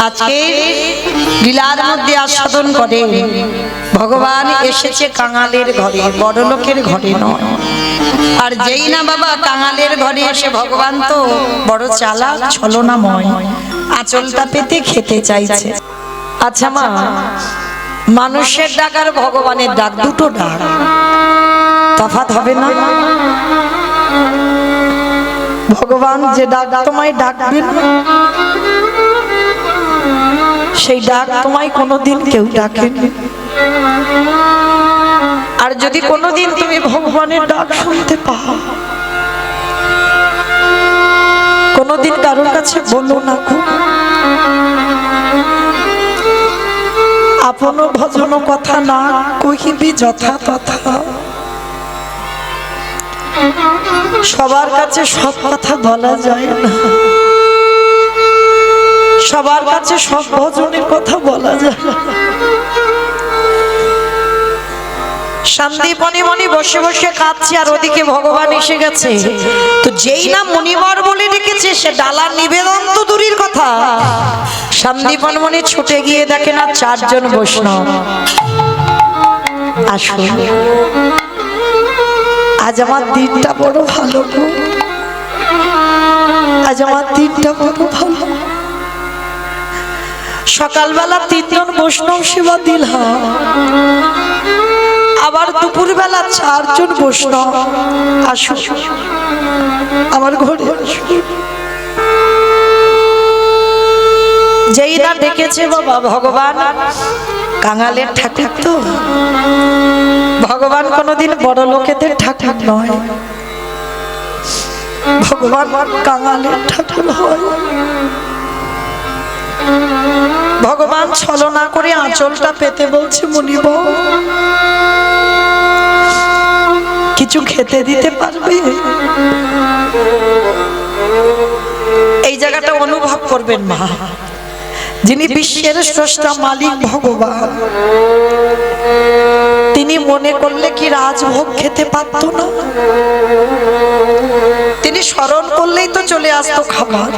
আজকে লীলার মধ্যে আস্বাদন করে ভগবান এসেছে কাঙালের ঘরে, বড়লোকের ঘরে নয়। আর যেই না বাবা কাঙালের ঘরে এসে ভগবান তো বড় চালাক ছলনাময়, আঁচলটা পেতে খেতে চাইছে। আচ্ছা মা, মানুষের ডাক আর ভগবানের ডাক দুটো ডাক তফাৎ হবে না? ভগবান যে ডাক তোমায় ডাকবেন সেই ডাক তোমায় কোনোদিন কেউ ডাকেনি। আর যদি কোনোদিন তুমি ভগবানের ডাক শুনতে পাও, কোনোদিন কারোর কাছে বলো না আপন ভজন কথা না কহিবি যথা তথা। সবার কাছে সব কথা বলা যায় না, সবার কাছে সব ভজনের কথা বলা যায় না। সন্দীপ মণি বসে বসে কাঁদছে আর ওদিকে ভগবান এসে গেছে। তো যেই না মণিবর বলে ডেকেছে সে ডালার নিবেদন তো দূরের কথা, সন্দীপ মণি ছুটে গিয়ে দেখে না চারজন বৈষ্ণব। আসুন, আজ আমার দিনটা বড় ভালো, আজ আমার দিনটা বড় ভালো। সকালবেলা তিনজন বৈষ্ণব সেবা দিলাম, আবার দুপুর বেলা চারজন বৈষ্ণব। আসুন আমার ঘরে, যেই না ডেকেছে বাবা ভগবান কাঙালের ঠাকুর, তো ভগবান কোনোদিন বড় লোকেদের ঠাকুর নয়, ভগবান কাঙালের ঠাকুর হয়। ভগবান ছলনা করে আঁচলটা পেতে বলছে মুনিব কিছু খেতে দিতে পারবে? এই জায়গাটা অনুভব করবেন মা, যিনি বিশ্বের স্রষ্টা মালিক ভগবান, তিনি মনে করলে কি রাজভোগ খেতে পারত না? তিনি স্মরণ করলেই তো চলে আসতো খাবার,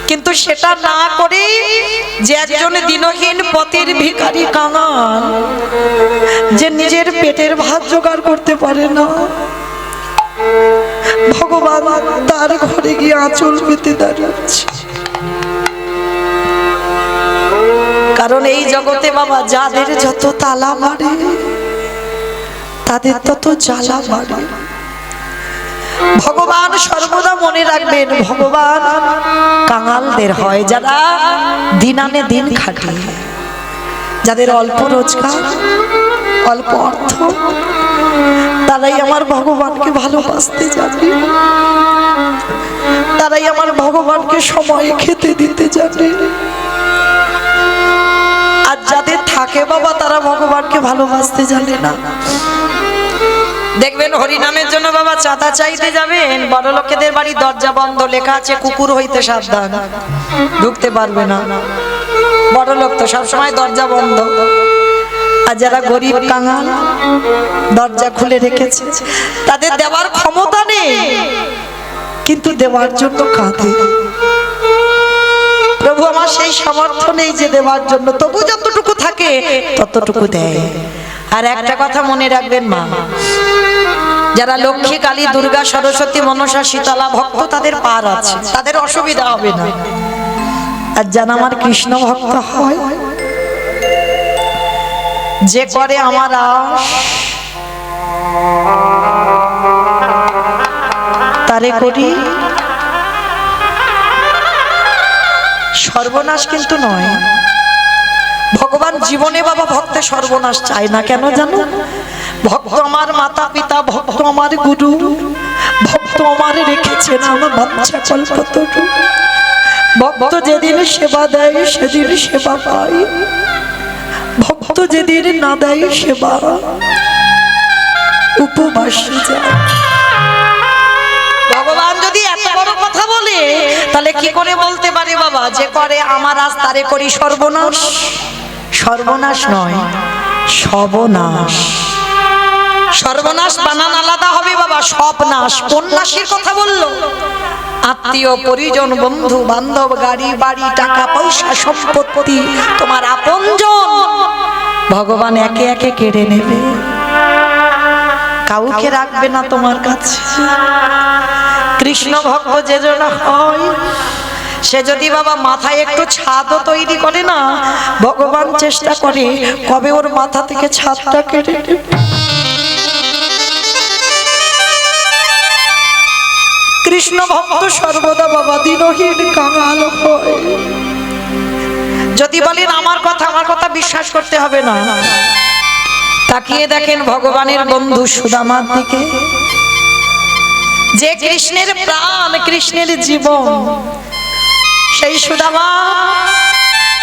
কিন্তু সেটা না করে যে একজন দিনহীন পথের ভিখারি কাঙাল, যে নিজের পেটের ভাত জোগাড় করতে পারে না, ভগবান তার ঘরে গিয়ে আঁচল পেতে দাঁড়াচ্ছে। কারণ এই জগতে বাবা যাদের যত তালা মারে তাদের তত জ্বালা মারে। ভগবান সর্বদা মনে রাখবেন, ভগবান কাঙালদের হয় যারা দিন আনে দিন খাটে, যাদের অল্প রোজগার অল্প অর্থ, তারাই আমার ভগবানকে ভালোবাসতে জানে, তারাই আমার ভগবানকে সময়ে খেতে দিতে জানে। আর যাদের থাকে বাবা তারা ভগবানকে ভালোবাসতে জানে না। দেখবেন হরিনামের জন্য বাবা চাঁদা চাইতে যাবেন, বড় লোকেদের বাড়ি দরজা বন্ধ, লেখা আছে কুকুর হইতে সাবধান, ঢুকতে পারবে না। বড় লোক তো সবসময় দরজা বন্ধ, আর যারা গরিব কাঙাল দরজা খুলে রেখেছে, তাদের দেওয়ার ক্ষমতা নেই কিন্তু দেওয়ার জন্য কাঁদে। প্রভু আমার সেই সামর্থ্য নেই যে দেওয়ার জন্য, তবু যতটুকু থাকে ততটুকু দেয়। আর একটা কথা মনে রাখবেন মা, যারা লক্ষ্মী কালী দুর্গা সরস্বতী মনসা শীতলা ভক্ত তাদের পার আছে, তাদের অসুবিধা হবে না। আর যারা আমার কৃষ্ণ ভক্ত হয়, যে করে আমার আশ তারে করি সর্বনাশ, কিন্তু নয়। ভগবান জীবনে বাবা ভক্তের সর্বনাশ চায় না। কেন জানো? ভক্ত আমার মাতা পিতা, ভক্ত আমার গুরু, ভক্ত আমার রেখেছেন আমার বাচ্চা কল্পতরু। ভক্ত যেদিন সেবা দেয় সেদিন সেবা পায়, ভক্ত যেদিন না দেয় সেবা উপবাসে যায়। ভগবান যদি এত বড় কথা বলে তাহলে কি করে বলতে পারে বাবা যে করে আমার আজ তারে করি সর্বনাশ? সর্বনাশ নয়, সর্বনাশ। সর্বনাশ বানান আলাদা হবে বাবা, সব নাশ। কোন নাশের কথা বললো? আত্মীয় পরিজন বন্ধু বান্ধব গাড়ি বাড়ি টাকা পয়সা সম্পত্তি তোমার আপনজন ভগবান একে একে কেড়ে নেবে, কাউকে রাখবে না তোমার কাছে। কৃষ্ণ ভক্ত যে জন হয় সে যদি বাবা মাথায় একটু ছাদও তৈরি করে না, ভগবান চেষ্টা করে কবে ওর মাথা থেকে ছাদটা কেটে নেবে। কৃষ্ণ ভক্ত সর্বদা বাবা দিনহীন কাঙাল হয়। যদি বলেন আমার কথা বিশ্বাস করতে হবে না, তাকিয়ে দেখেন ভগবানের বন্ধু সুদামার দিকে, যে কৃষ্ণের প্রাণ কৃষ্ণের জীবন। সেই সুদামা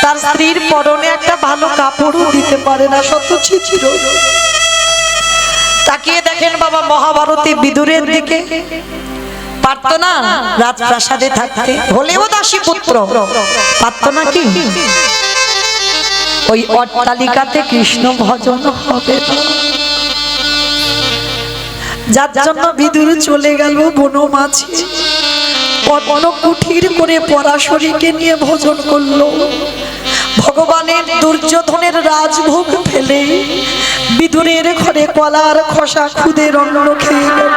তার স্ত্রীর পরনে একটা ভালো কাপড়ও দিতে পারে না, শত ছিছিল। তাকিয়ে দেখেন বাবা মহাভারতে বিদুরের দিকে, পারতো না রাজপ্রাসাদে থাকতে, হলেও দাসী পুত্র, পারতো না কি ওই অট্টালিকাতে কৃষ্ণ ভজন হবে না। যার জন্য বিদুর চলে গেল বনমাঝি, অন্য কুঠির করে পরাশরীকে নিয়ে ভজন করলো। ভগবানের দুর্যোধনের রাজভোগ ফেলে বিদুরের ঘরে কলার খোসা খুদের অন্ন খেয়ে গেল।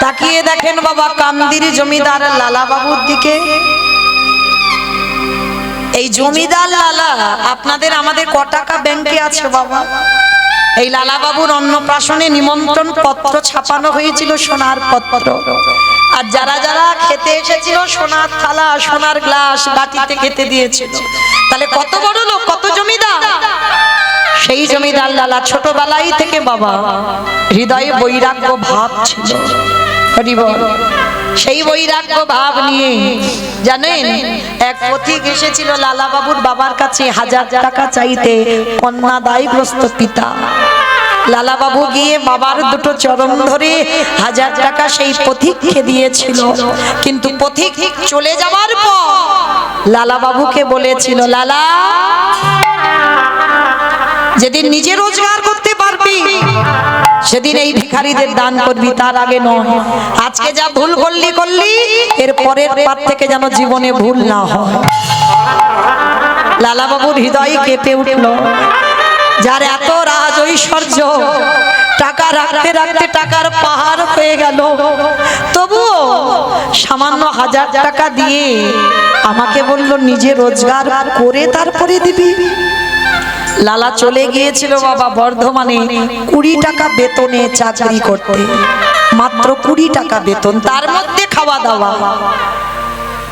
তাকিয়ে দেখেন বাবা কান্দির জমিদার লালা বাবুর দিকে। এই জমিদার লালা আপনাদের আমাদের ক টাকা ব্যাংকে আছে বাবা? এই লালা বাবুর অন্নপ্রাশনে নিমন্ত্রণ পত্র ছাপানো হয়েছিল, সোনার পত্র। আর যারা যারা খেতে এসেছিল সোনার থালা সোনার গ্লাস বাটিতে খেতে দিয়েছিল। তাহলে কত বড় লোক, কত জমিদার। সেই জমিদার লালা ছোটবেলায় থেকে বাবা হৃদয়ে বৈরাগ্য ভাব ছিল। হরি বল। সেই বৈরাগ্য ভাব নিয়ে জানেন এক পথিক এসেছিল লালা বাবুর বাবার কাছে 1000 টাকা চাইতে, কন্যা দায়গ্রস্ত পিতা। লালা বাবু গিয়ে বাবার দুটো চরণ ধরে 1000 টাকা সেই পথিককে দিয়েছিল। কিন্তু পথিক চলে যাবার পর লালা বাবুকে বলেছিল, লালা যেদিন নিজে রোজগার করতে পারবি সেদিন এই ভিখারিদের দান করবি, তার আগে নয়। আজকে যা ভুল করলি এর পরের পার থেকে যেন জীবনে ভুল না হয়। লালা বাবুর হৃদয় কেঁপে উঠল। যার এত রাজ ঐশ্বর্য, টাকা রাখতে রাখতে টাকার পাহাড় হয়ে গেল, তবুও সামান্য 1000 টাকা দিয়ে আমাকে বলল নিজে রোজগার করে তারপরে দিবি। লালা চলে গিয়েছিল বাবা বর্ধমানে 20 টাকা বেতনে চাকরি করতে, মাত্র 20 টাকা বেতন, তার মধ্যে খাওয়া দাওয়া।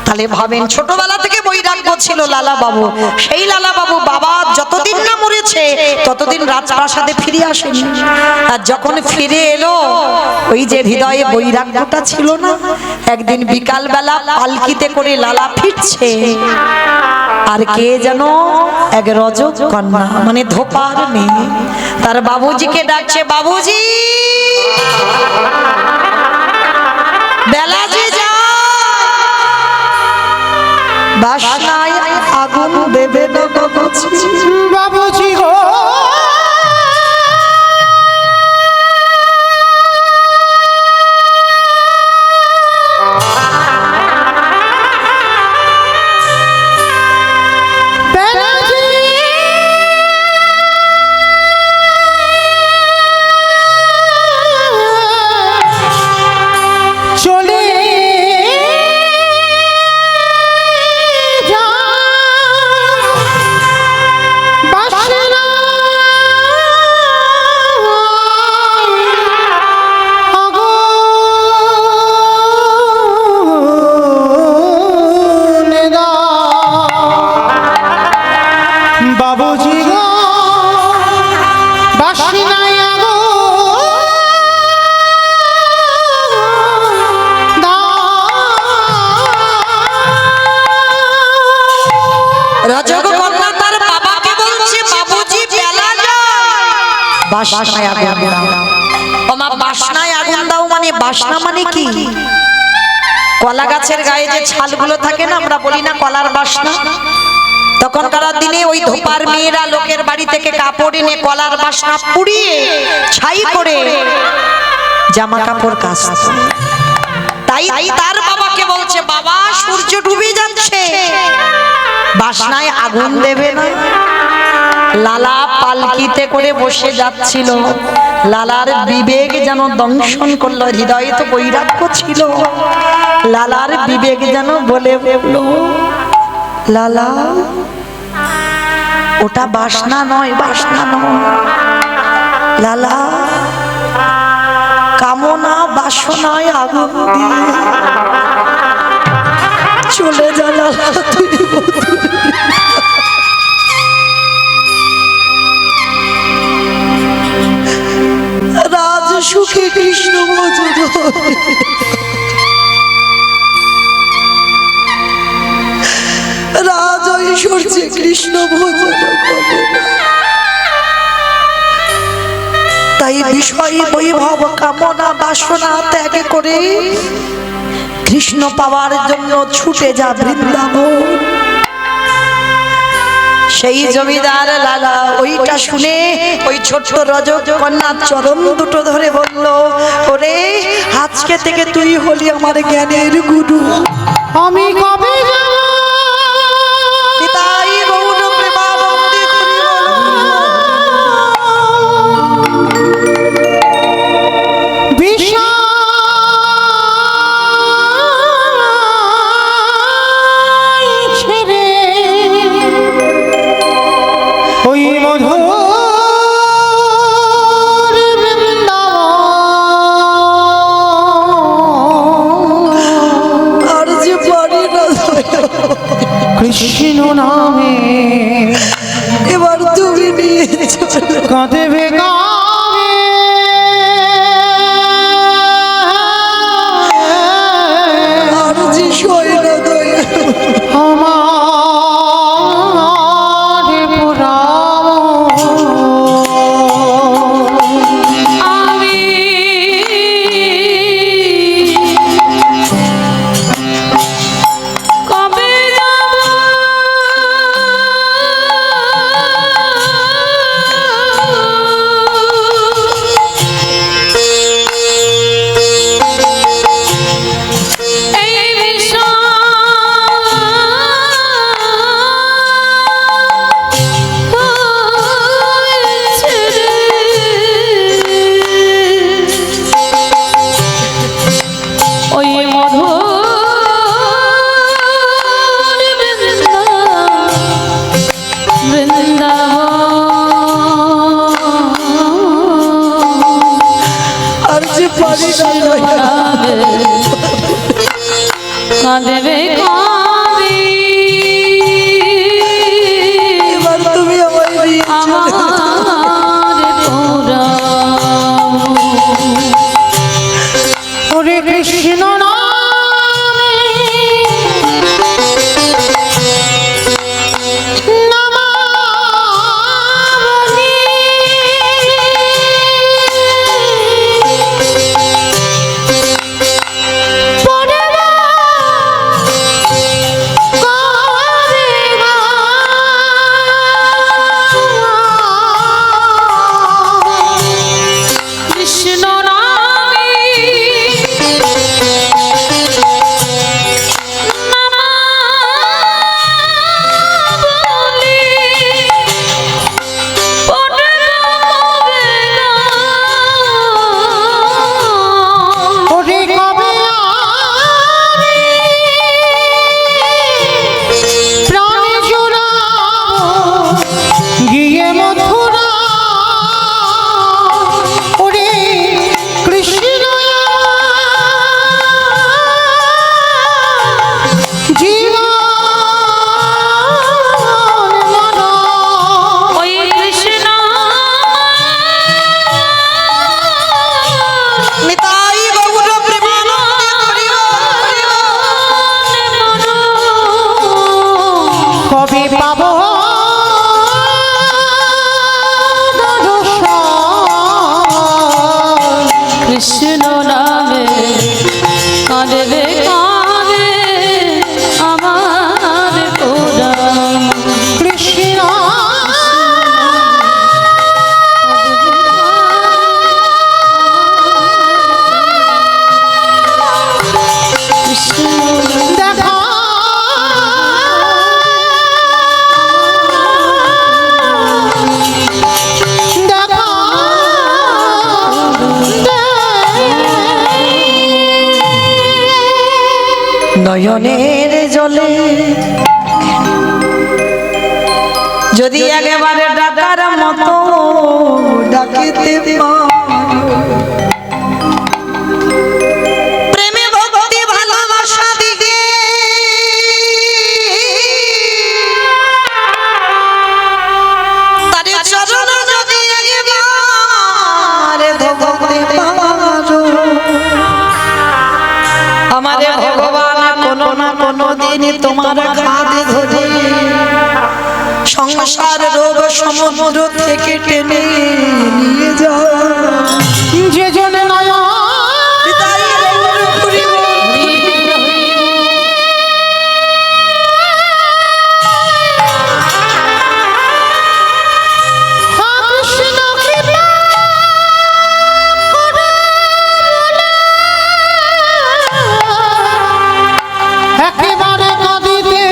তাহলে ভাবেন ছোটবেলা থেকে বৈরাগ্য ছিল লালা বাবু। সেই লালা বাবু বাবা যতদিন না মরেছে ততদিন রাজপ্রাসাদে ফিরে আসেনি। আর যখন ফিরে এলো ওই যে হৃদয়ে বৈরাগ্যটা ছিল না, একদিন বিকাল বেলা পালকিতে করে লালা ফিরছে, আর কে যেন এক রজক কন্যা মানে ধোপার মেয়ে তার বাবুজিকে ডাকছে, বাবুজি বেলা যে বাসনায় আগুন দেবে না বাবুজি গো। বাসনায় আগুন দাও মানে বাসনা মানে কি? কলা গাছের গায়ে যে ছালগুলো থাকে না, আমরা বলি না কলার বাসনা, তখনকার দিনে ওই ধোপার মেয়েরা লোকের বাড়ি থেকে কাপড় এনে কলার বাসনা পুড়িয়ে ছাই করে জামা কাপড় কাচত। তাই তার বাবাকে বলছে, বাবা সূর্য ডুবে যাচ্ছে, বাসনায় আগুন দেবে না? লালা পালকিতে করে বসে যাচ্ছিল, লালার বিবেক যেন দংশন করলো, হৃদয়ে তো বৈরাগ্য ছিল, লালার বিবেক যেন বলে বলল, লালা ওটা বাসনা নয়, বাসনা নয়, লালা কামনা বাসনায় আগুন দিয়ে চলে যা লালা, তুই রাজ সুখে কৃষ্ণ ভজন, রাজ ঐশ্বর্যে কৃষ্ণ ভজন করে না। তাই বিষয় বৈভব কামনা বাসনা ত্যাগ করে কৃষ্ণ পাওয়ার জন্য ছুটে যা বৃন্দাবন। সেই জমিদার লালা ওইটা শুনে ওই ছোট্ট রজক কন্যার চরণ দুটো ধরে বলল, ওরে আজকে থেকে তুই হলি আমার জ্ঞানের গুরু। আমি কবে যাব পিতাই গৌর প্রেমাবন্দী করি বিষয় ছেড়ে ওই মধুর বৃন্দাবন, আর যে পারি না কৃষ্ণ নামে এবার তুমি নিয়ে চলো। কাঁদেবে গাবে আর যে সয় না দয়া, আমার পুরাম আমি কবে যাব নয়নের জলে যদি একেবারে ডাকার মতো ডাকিতে পারো, প্রেমে ভক্তি ভালোবাসা দিকে তারে চরণ যদি একেবারে ধরতে পারো, আমারে ভগবান কোনো না কোনো দিন তোমার খাদে ধরে সংসার রোগ সমুদ্র থেকে টেনে নিয়ে যায়। যে জন নয়া একেবারে নদীতে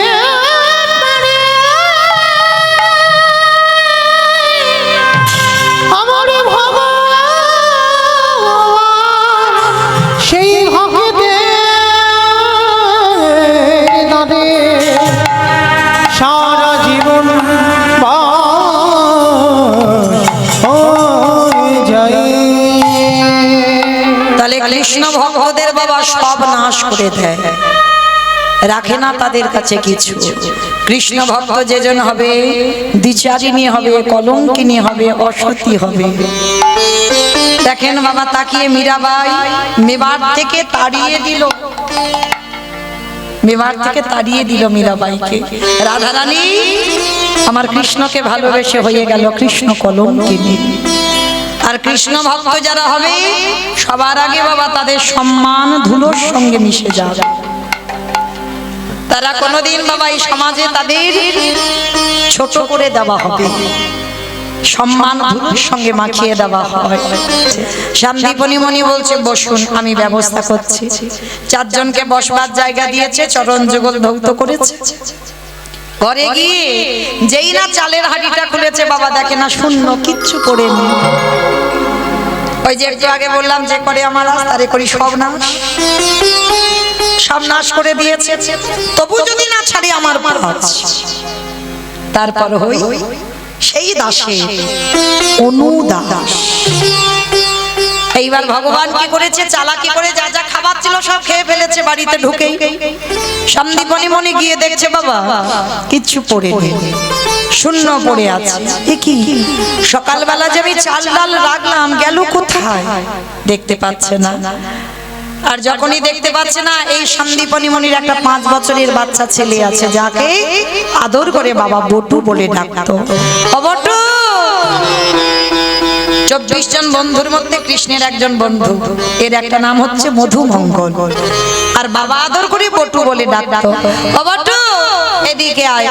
আমার ভগবান সেই ভক্তে দাদে সারা জীবন যায়। তাহলে কৃষ্ণ ভক্তদের বাবা সব নাশ করে দেয়, রাখে না তাদের কাছে কিছু। কৃষ্ণ ভক্ত যেজন হবে দ্বিচারিণী হবে, কলঙ্কিনী হবে, অসতী হবে। দেখেন বাবা তাকিয়ে মীরাবাই মেবার থেকে তাড়িয়ে দিল, মেবার থেকে তাড়িয়ে দিল মীরাবাইকে। রাধারানী আমার কৃষ্ণকে ভালোবেসে হয়ে গেল কৃষ্ণ কলঙ্কিনী। আর কৃষ্ণ ভক্ত যারা হবে সবার আগে বাবা তাদের সম্মান ধুলোর সঙ্গে মিশে যাবে। তারা কোনোদিন বাবা এই সমাজে তাদের ছোট করে দেওয়া হবে, সম্মান ধুলোর সঙ্গে মাখিয়ে দেওয়া হয়। শান্তিপনি মনি বলছে বসুন, আমি ব্যবস্থা করছি। চারজনকে বসবার জায়গা দিয়েছে, চরণ যুগল ধৌত করেছে। ঘরে গিয়ে যেই না চালের হাঁড়িটা খুলেছে বাবা দেখে না শূন্য, কিচ্ছু করেনি। ওই যে একটু আগে বললাম যে করে আমার তারে করি সব নাশ, সব নাশ করে দিয়েছে। তবু যদি না ছাড়ি আমার পাঁচ, তারপর হই সেই দাসে অনুদাস। এইবার ভগবান কি করেছে, চালাকি করে যা যা খাবার ছিল সব খেয়ে ফেলেছে বাড়িতে ঢুকেই। সন্দীপনি মনে গিয়ে দেখছে বাবা কিচ্ছু পড়ে নেই, শূন্য পড়ে আছে। কি সকালবেলা যে আমি চাল ডাল রাখলাম গেল কোথায়, দেখতে পাচ্ছে না। আর যখনই দেখতে পাচ্ছে না, এই সন্দীপনি মনির একটা 5 বছরের বাচ্চা ছেলে আছে যাকে আদর করে বাবা বটু বলে ডাকতো। ও বটু, 24 জন বন্ধুর মধ্যে কৃষ্ণের একজন বন্ধু, এর একটা নাম হচ্ছে মধুমঙ্গল। আর বাবা আদর করে বটু বলে ডাকতো। ও বটু এদিকে আয়।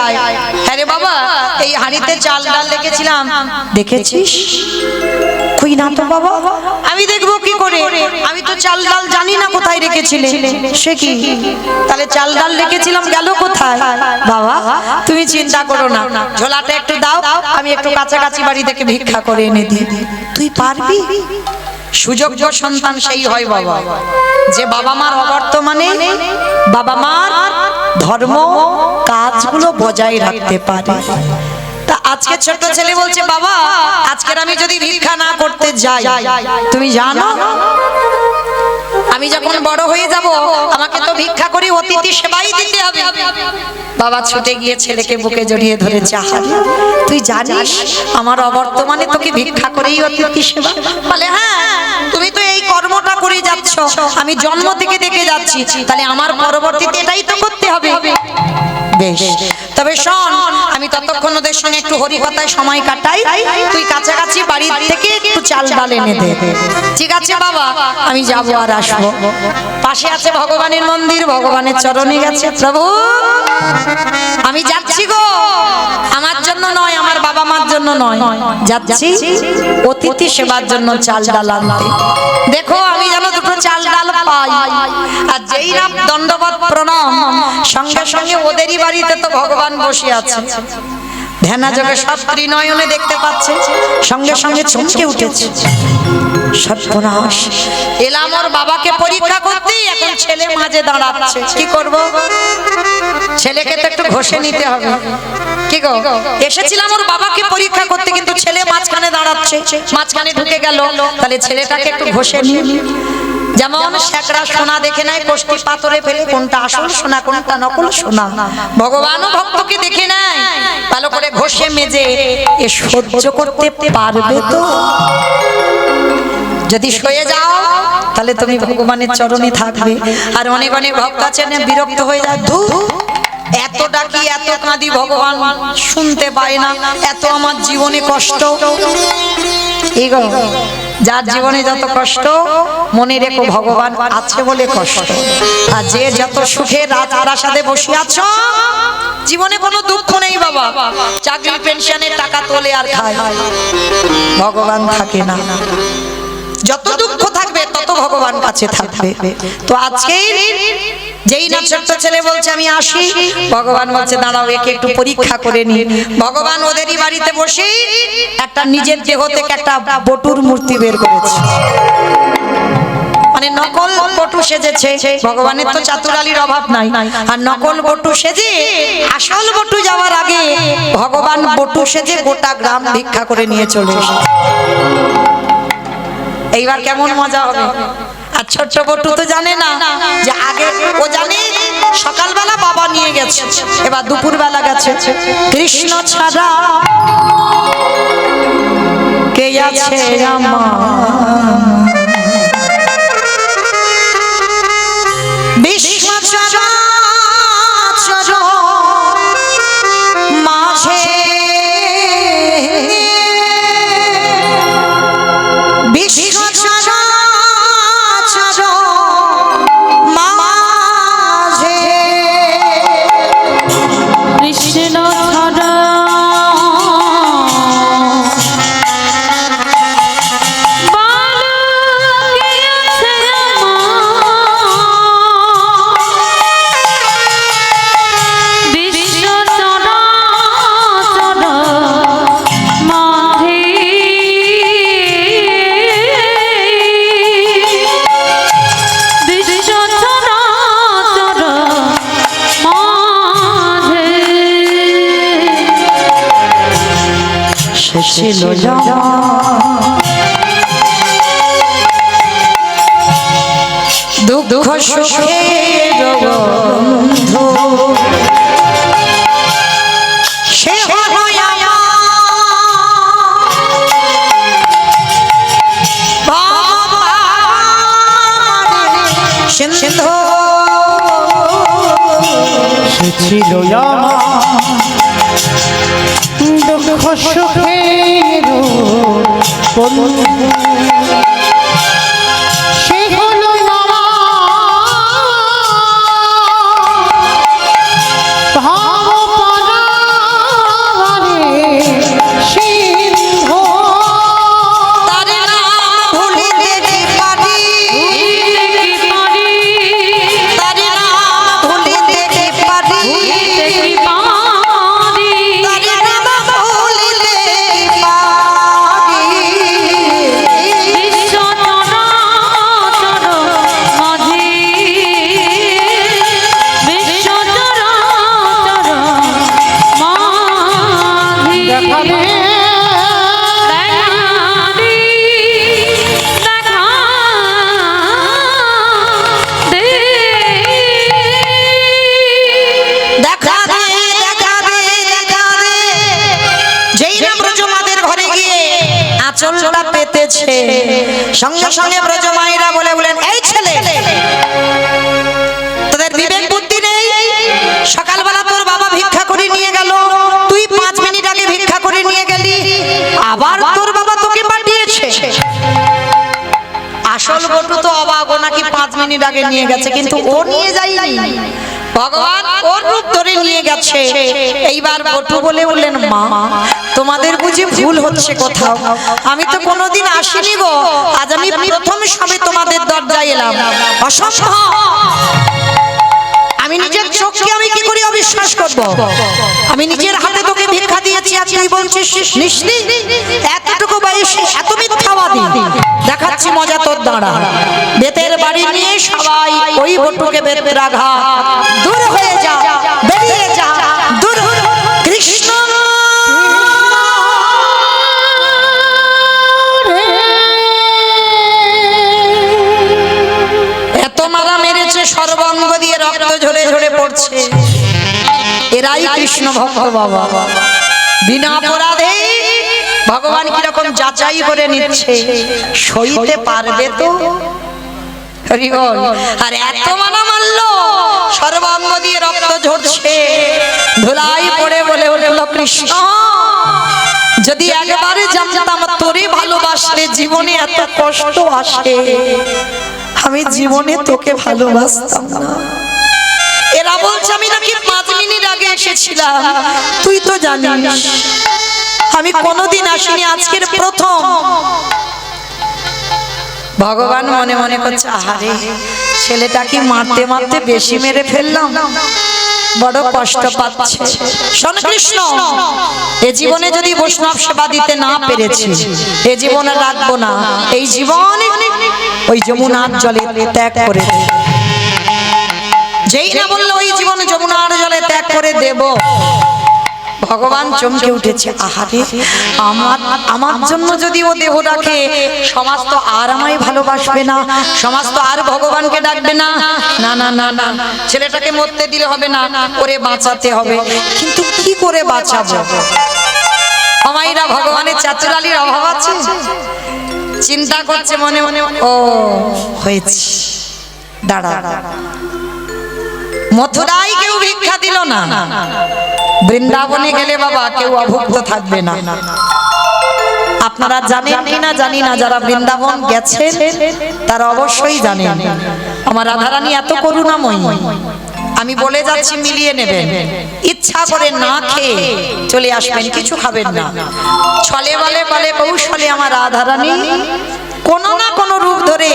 হ্যাঁ রে বাবা, এই হাঁড়িতে চাল ডাল রেখেছিলাম, দেখেছিস? কই না তো বাবা। আমি দেখবো কি করে, আমি তো চাল ডাল জানি না কোথায় রেখেছিলে। সে কি, তাহলে চাল ডাল রেখেছিলাম গেল কোথায়? বাবা তুমি চিন্তা করো না, ঝোলাটা একটু দাও, আমি একটু কাছাকাছি বাড়ি থেকে ভিক্ষা করে এনে দিই। তুই পারবি? সুযোগ্য সন্তান সেই হয় বাবা, যে বাবা মার অবর্তমানে বাবা মার ধর্ম কাজগুলো বজায় রাখতে পারে। তা আজকে ছোট ছেলে বলছে বাবা আজকের আমি যদি ভিক্ষা না করতে যাই, তুমি জানো আমি যখন বড় হয়ে যাব আমাকে তো ভিক্ষা করে অতিথি সেবাই দিতে হবে। বাবা ছুটে গিয়ে ছেলেকে বুকে জড়িয়ে ধরেছে। আহারে তুই জানিস আমার অবর্তমানে তোকে ভিক্ষা করেই অতিথি সেবা? বলে হ্যাঁ, তুমি তো এই কর্মটা করে যাচ্ছ, আমি জন্ম থেকে দেখে যাচ্ছি, তাহলে আমার পরবর্তীতে এটাই তো করতে হবে। বেশ, তবে শোন আমি ততক্ষণ ওদের সঙ্গে একটু হরিকথায় সময় কাটাই, তুই কাছাকাছি বাড়ি থেকে একটু চাল ডাল এনে দে। ঠিক আছে বাবা, আমি যাবো আর আসবো। পাশে আছে ভগবানের মন্দির, ভগবানের চরণে গেছে, প্রভু আমি যাচ্ছি গো, আমার জন্য নয়, আমার বাবা মার জন্য নয়, যাচ্ছি অতিথি সেবার জন্য চাল ডাল আনতে। দেখো আমি যেন দুটো চাল ডাল পাই। আর যেই না দণ্ডবত প্রণাম, সঙ্গে সঙ্গে ওদেরই বাড়িতে তো ভগবান বসে আছে, ধ্যানা যোগে সব ত্রিনয়নে দেখতে পাচ্ছে, সঙ্গে সঙ্গে চমকে উঠেছে। সর্বনাশ, এলাম ওর বাবাকে পরীক্ষা করতে, এখন ছেলে মাঝে দাঁড়াচ্ছে, কি করব? ছেলেকে তো একটু ঘষে নিতে হবে। কি গো, এসেছিলাম ওর বাবাকে পরীক্ষা করতে, কিন্তু ছেলে মাঝখানে দাঁড়াচ্ছে, মাঝখানে ঢুকে গেল, তাহলে ছেলেটাকে একটু ঘষে নিই। যেমন শেকড়া সোনা দেখে নেয় কষ্টি পাথরে ফেলে, কোনটা আসল সোনা কোনটা নকল সোনা, ভগবানও ভক্তকে দেখে নেয়, ভালো করে ঘষে মেজে এ সহ্য করতে পারবে তো? যদি সয়ে যাও তাহলে তুমি ভগবানের চরণে থাকবে। আর অনেক অনেক ভক্ত আছেন বিরক্ত হয়ে যায়, ধু এত ডাকি এত কাঁদি ভগবান শুনতে পায় না, এত আমার জীবনে কষ্ট। এই গো, যার জীবনে যত কষ্ট মনে রেখো ভগবান আছে বলে কষ্ট। আর যে যত সুখে রাজপ্রাসাদে বসে আছো, জীবনে কোনো দুঃখ নেই বাবা, চাকরি পেনশনের টাকা তোলে আর খায়, ভগবান থাকে না। যত দুঃখ থাকবে তত ভগবান কাছে থাকবে। তো আজকে যেই না ছোট্ট ছেলে বলছে আমি আসি, ভগবান বলছে দাঁড়াও একে একটু পরীক্ষা করে নি। ভগবান ওদেরই বাড়িতে বসে একটা নিজের দেহ থেকে একটা বটুর মূর্তি বের করেছে, মানে নকল বটু সেজেছে। ভগবানের তো চাতুরালির অভাব নাই, আর নকল বটু সেজে আসল বটু যাওয়ার আগে ভগবান বটু সেজে গোটা গ্রাম ভিক্ষা করে নিয়ে চলে এসেছে। এইবার কেমন মজা হবে। আর ছোট্ট বটু তো জানে না যে আগে, ও জানে সকালবেলা বাবা নিয়ে গেছে, এবার দুপুর বেলা গেছে, কৃষ্ণ ছাড়া কে আছে আমার, বিশ্ব চরাচর মাঝে বিশ্ব চরাচর মাঝে কৃষ্ণ ছাড়া ছিল দুঃখ সুখের বন্ধু, সে হয় আমার সিন্ধু, সে ছিল আমার দুঃখ সুখের বন্ধু, সে হলো সিন্ধু, তার নাম ভুলিতে কি পারি, তার নাম ভুলিতে কি পারি, আঁচলটা পেতেছে, সঙ্গে সঙ্গে ব্রজমাইরা বলেন এই ছেলে তোদের বিবেক বুদ্ধি নেই, সকালবেলা তোর বাবা ভিক্ষা করে নিয়ে গেল, তুই 5 মিনিট আগে ভিক্ষা করে নিয়ে গেলি, আবার তোর বাবা তোকে পাঠিয়েছে। আসল বটু তো অবাক, ও নাকি 5 মিনিট আগে নিয়ে গেছে, কিন্তু ও নিয়ে যায়নি, ভগবান ওর রূপ ধরে নিয়ে গেছে। এইবার বটু বলে বললেন মা তোমাদের বুঝি ভুল হচ্ছে কোথাও, আমি তো কোনোদিন আসিনি গো, আজ আমি প্রথম সবে তোমাদের দরজায় এলাম, অসম্ভব, আমি নিজের চোখকে আমি কি করে অবিশ্বাস করব, আমি নিজের হাতে তোকে ভিক্ষা দিয়েছি, আজ তুই বলছিস নিশ্চিত, এতটুকু বয়সে এত মিথ্যাবাদী, দেখাচ্ছি মজা তোর দাঁড়া। বেতের বাড়ি নিয়ে সবাই ওই বটুকে বেত্রাঘাত, দূর হয়ে যা, বেরিয়ে যা, দূর কৃষ্ণ। এত মারা মেরেছে সর্বাঙ্গ দিয়ে রক্ত ঝরে ঝরে পড়ছে। এরাই কৃষ্ণ ভক্ত বাবা। বিনা অপরাধে ভগবান কিরকম যাচাই করে নিচ্ছে, সইতে পারবে তো? হরি বল। আর এত মানা মারলো সর্বাঙ্গ দিয়ে রক্ত ঝরছে, ধুলাই পড়ে বলে উঠল কৃষ্ণ, যদি একবারে জানতাম তোরে ভালোবাসলে জীবনে এত কষ্ট আসে, আমি জীবনে তোকে ভালোবাসতাম না। এরা বলছে আমি নাকি 5 মিনিট আগে এসেছিলাম, তুই তো জানিস আমি কোনোদিন আসিনি, আজকের প্রথম। ভগবান মনে মনে করছে আহারে ছেলেটাকে মারতে মারতে বেশি মেরে ফেললাম, বড় কষ্ট পাচ্ছে। শোন কৃষ্ণ, এ জীবনে যদি বৈষ্ণব সেবা দিতে না পেরেছি, এ জীবনে রাখবো না, এই জীবন ওই যমুনার জলে ত্যাগ করে দে। যেই না বললো ওই জীবন যমুনার জলে ত্যাগ করে দেব, ভগবান চমকে উঠেছে। আহারে আমার জন্য যদি ও দেহ রাখে, সমাজ তো আর আমায় ভালোবাসবে না, সমাজ তো আর ভগবানকে ডাকবে না। না না না না, ছেলেটাকে মরতে দিলে হবে না, ওরে বাঁচাতে হবে। কিন্তু কি করে বাঁচাবো? আমাইরা ভগবানের চাচুরালির অভাব আছে, চিন্তা করছে মনে মনে। ও হয়েছে, দাঁড়া, মথুরায় কেউ ভিক্ষা দিল না, বৃন্দাবনে গেলে বাবা কেউ অভুক্ত থাকবে না। আপনারা জানেন কিনা জানি না, যারা বৃন্দাবন গেছেন তারা অবশ্যই জানেন আমার রাধারানী এত করুণাময়ী। আমি বলে যাচ্ছি, মিলিয়ে নেবেন। ইচ্ছা করে না খেয়ে চলে আসবেন, কিছু খাবেন না। ছলে বলে বলে কৌশলে আমার রাধারানী কোনো না কোনো রূপ ধরে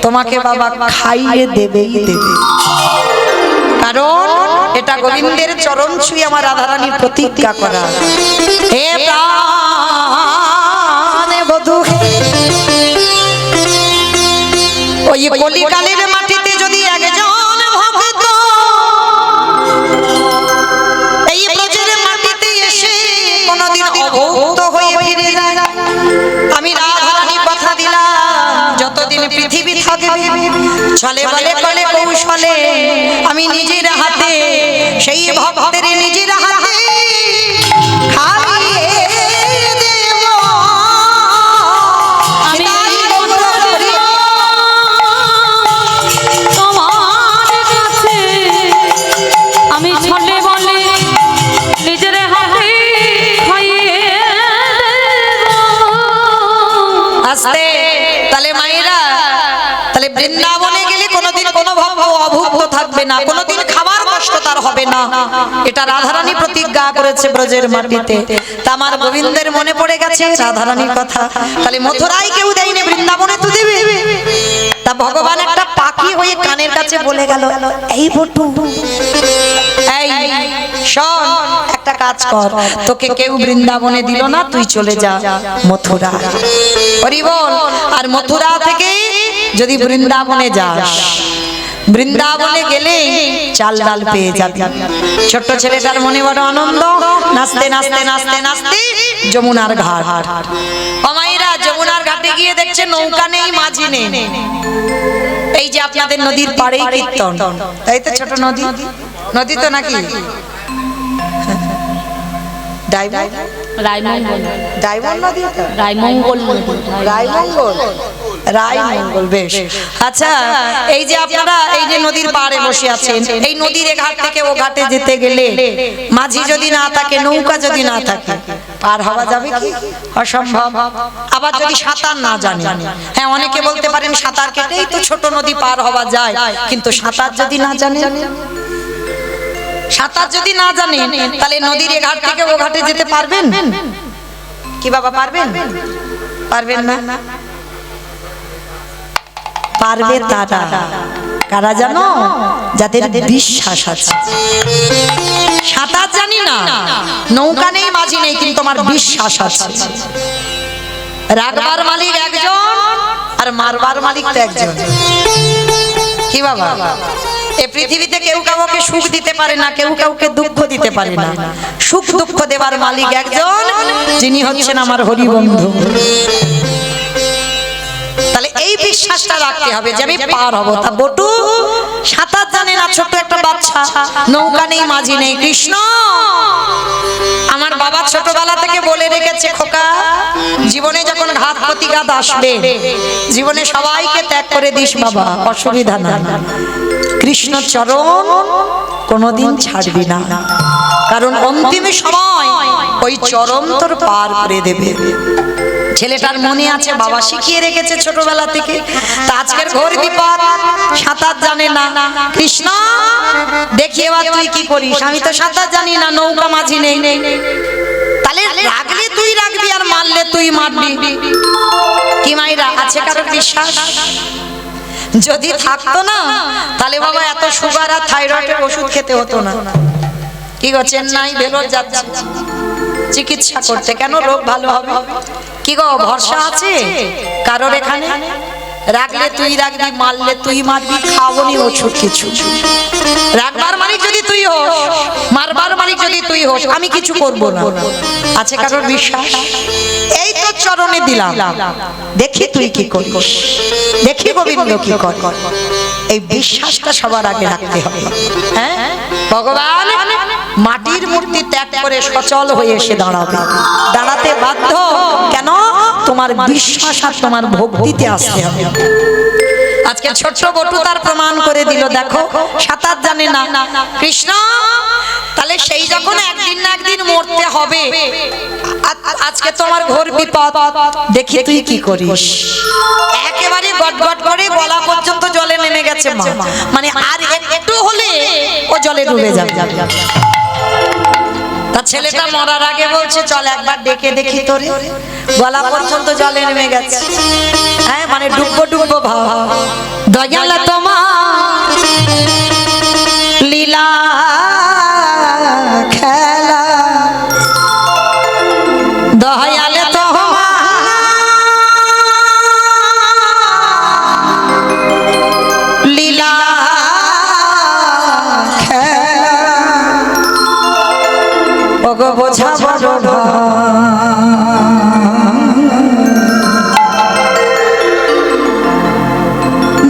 তোমাকে বাবা খাইয়ে দেবেই দেবে, কারণ এটা গোবিন্দের চরণ ছুঁয়ে আমার রাধারানীর প্রতিজ্ঞা করা। হে প্রাণে বধূ, ওই কলিকালের মাটিতে যদি একজন ভক্ত এই ব্রজের মাটিতে এসে কোনদিন অভুক্ত হয়ে ফিরে যায়, আমি রাধারানী কথা দিলাম যতদিন পৃথিবী থাকবে, ছলে বলে কলে কৌশলে আমি নিজের হাতে সেই ভক্তের নিজের হাতে খাইয়ে দেব। আমি তোমার কাছে আমি ছলে বলে নিজের হাতে খাইয়ে দেব। আস্তে তাহলে মায়েরা, তাহলে বৃন্দাবনে গেলে কোনোদিন কোনো ভক্ত অভুক্ত থাকবে না, কোনোদিন খাবার কষ্ট তার হবে না, এটা রাধারানী প্রতিজ্ঞা করেছে ব্রজের মাটিতে। তা আমার গোবিন্দের মনে পড়ে গেছে রাধারানীর কথা, তাহলে মথুরায় কেউ দেয়নি, বৃন্দাবনে তো দেবে। তা ভগবান একটা পাখি হয়ে কানের কাছে বলে গেল, এই বটু, এই শোন, একটা কাজ কর, তোকে কেউ বৃন্দাবনে দিল না, তুই চলে যা মথুরা। হরি বল। আর মথুরা থেকে যদি বৃন্দাবনে যাস, বৃন্দাবনে গেলে চাল ডাল পেয়ে যাবি। ছোট্ট ছেলেটার মনে বড় আনন্দ, নাচতে নাচতে নাচতে নাচতে যমুনার ঘাট। অমাইরা যমুনার ঘাটে গিয়ে দেখছে নৌকা নেই, মাঝি নেই। এই যে আপনাদের নদীর পাড়েই কীর্তন, তাই তো? ছোট নদী, নদী তো নাকি রায়মঙ্গল। বেশ, আচ্ছা, এই যে আপনারা এই যে নদীর পাড়ে বসে আছেন, এই নদীর ঘাট থেকে ও ঘাটে যেতে গেলে মাঝি যদি না থাকে, নৌকা যদি না থাকে, পার হওয়া যাবে কি? অসম্ভব। আবার যদি সাঁতার না জানে, হ্যাঁ অনেকে বলতে পারেন সাঁতার কেটেই তো ছোট নদী পার হওয়া যায়, কিন্তু সাঁতার যদি না জানে, সাঁতার যদি না জানেন, তাহলে নদীর ঘাট থেকে ও ঘাটে যেতে পারবেন কি বাবা? পারবেন? পারবেন না। পারবে তারা কারা জানো? যাদের বিশ্বাস আছে। সাঁতার জানি না, নৌকা নেই, মাঝি নেই, কিন্তু আমার বিশ্বাস আছে। রাখবার মালিক একজন, আর মারবার মালিক তো একজন। কি বাবা, এই পৃথিবীতে কেউ কাউকে সুখ দিতে পারে না, কেউ কাউকে দুঃখ দিতে পারে না। সুখ দুঃখ দেবার মালিক একজন, যিনি হচ্ছেন আমার হরি বন্ধু। তাহলে এই বিশ্বাসটা রাখতে হবে যে আমি পার হব। তা বটু সাঁতার জানে না, ছোট্ট একটা বাচ্চা, নৌকা নেই, মাঝি নেই। কৃষ্ণ, আমার বাবা ছোটবেলা থেকে বলে রেখেছে, খোকা জীবনে যখন ঘাত প্রতিঘাত আসবে, জীবনে সবাইকে ত্যাগ করে দিস বাবা, অসুবিধা না। কৃষ্ণ চরণ কোনোদিন ছাড়বি না, কারণ অন্তিম সময় ওই চরণ তোর পার করে দেবে। ছেলেটার মনে আছে, বাবা শিখিয়ে রেখেছে ছোটবেলা থেকে। তা আজকের ঘোর বিপদ, সাঁতার জানে না। কৃষ্ণ দেখি এবার তুই কি করিস, আমি তো সাঁতার জানি না, নৌকা মাঝি নেই। তাহলে রাগলে তুই রাখবি আর মারলে তুই মারবি। কি মাইরা আছে কারোর বিশ্বাস? যদি থাকতো না, তাহলে বাবা এত সুগার আর থাইরয়েডের ওষুধ খেতে হতো না। কি গো, চেন্নাই ভেলোর যাচ্ছে চিকিৎসা করতে, কেন? রোগ ভালো হবে। কি গো, ভরসা আছে কারোর এখানে? রাখলে তুই রাখবি, মারলে তুই মারবি, খাবনি ওষুধ কিছু। রাখবার মালিক যদি তুই হোস, মারবার মালিক যদি তুই হোস, আমি কিছু করব না। আছে কারোর বিশ্বাস? এই তো চরণে দিলাম, দেখি তুই কি করিস, দেখি গোবিন্দ কি কর। এই বিশ্বাসটা সবার আগে রাখতে হবে। হ্যাঁ, ভগবান মাটির মূর্তি ত্যাগ করে সচল হয়ে এসে দাঁড়াবে, দাঁড়াতে বাধ্য। কেন? তোমার বিশ্বাস আর তোমার ভক্তিতে আসতে হবে। আজকে ছোট্ট বটু তার প্রমাণ করে দিল, দেখো সাঁতার জানে না। কৃষ্ণ, তাহলে সেই যখন একদিন না একদিন মরতে হবে, আজকে তোমার ঘোর বিপদ, দেখি তুই কি করিস। একেবারে গটগট করে গলা পর্যন্ত জলে নেমে গেছে মা, মানে আর একটু হলে ও জলে ডুবে যাবে। তা ছেলেটা মরার আগে বলছে, চল একবার ডেকে দেখি তোরে। গলা পর্যন্ত জলে নেমে গেছে, হ্যাঁ, মানে ডুববো ডুববো ভাব। দয়াল তোমার লীলা খেলা, দয়াল তোমার লীলা খেলা, ওগো বোঝা বড়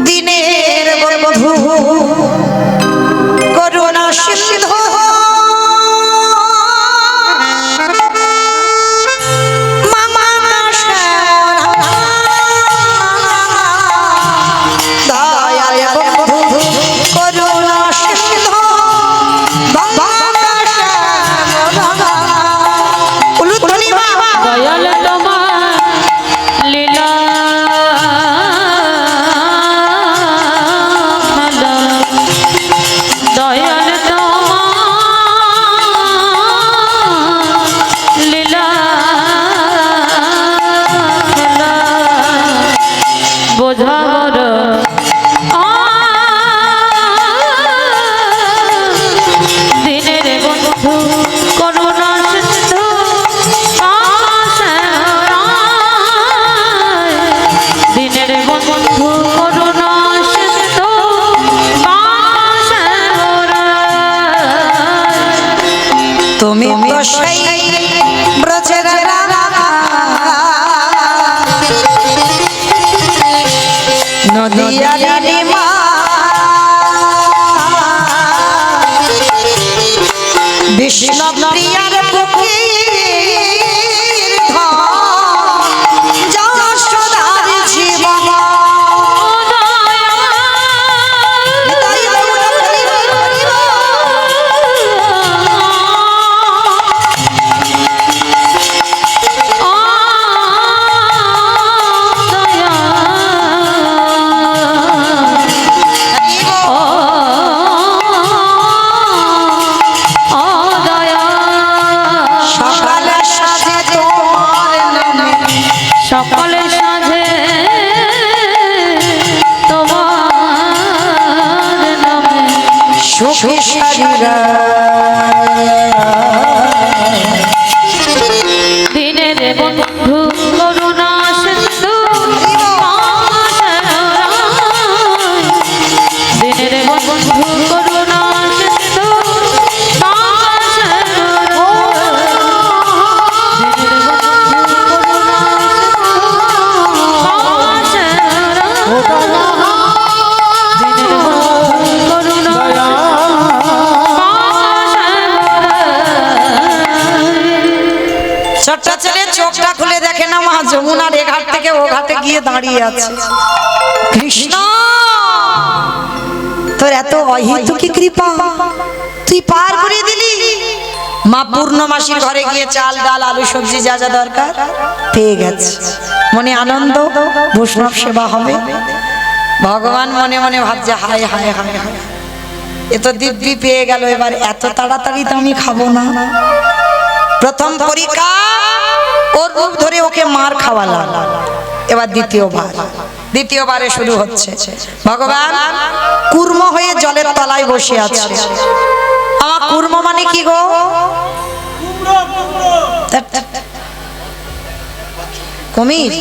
দিনের বন্ধু করুণা সিন্ধু, মামা দয়াল বন্ধু করুণা সিন্ধু, দয়াল তোমার লীলা খেলা, দয়াল তোমার লীলা খেলা, বোঝার দিনের বন্ধু করুণা সিন্ধু, দিনের বন্ধু করুণা সিন্ধু, তুমি তো সেই ব্রজের রাধা, নদিয়ার নীলিমা, বিষ্ণু প্রিয়ার বুকের ধন, যশোদার জীবন। সকলে সাজে তোমার নামে, সুখী শরীরা দিনের বন্ধু করুণা সিন্ধু, ঘাটে গিয়ে দাঁড়িয়ে আছে। কৃষ্ণ, তোর এত অহেতুকি কৃপা, তুই পার করে দিলি। মা পূর্ণমাসীর ঘরে গিয়ে চাল ডাল আলু সবজি যা যা দরকার পেয়ে গেছে। মনে আনন্দ, বৈষ্ণব সেবা হবে। ভগবান মনে মনে ভাবছে হায় হায় হায় হায়, এ তো দিব্যি পেয়ে গেল, এবার এত তাড়াতাড়ি তো আমি খাবো না। প্রথম পরীক্ষা ওর রূপ ধরে ওকে মার খাওয়ালাম, এবার দ্বিতীয়বারে শুরু হচ্ছে। ভগবান কুর্ম হয়ে জলের তলায় বসে আছে। আমার কুর্ম মানে কি গো? কুমির?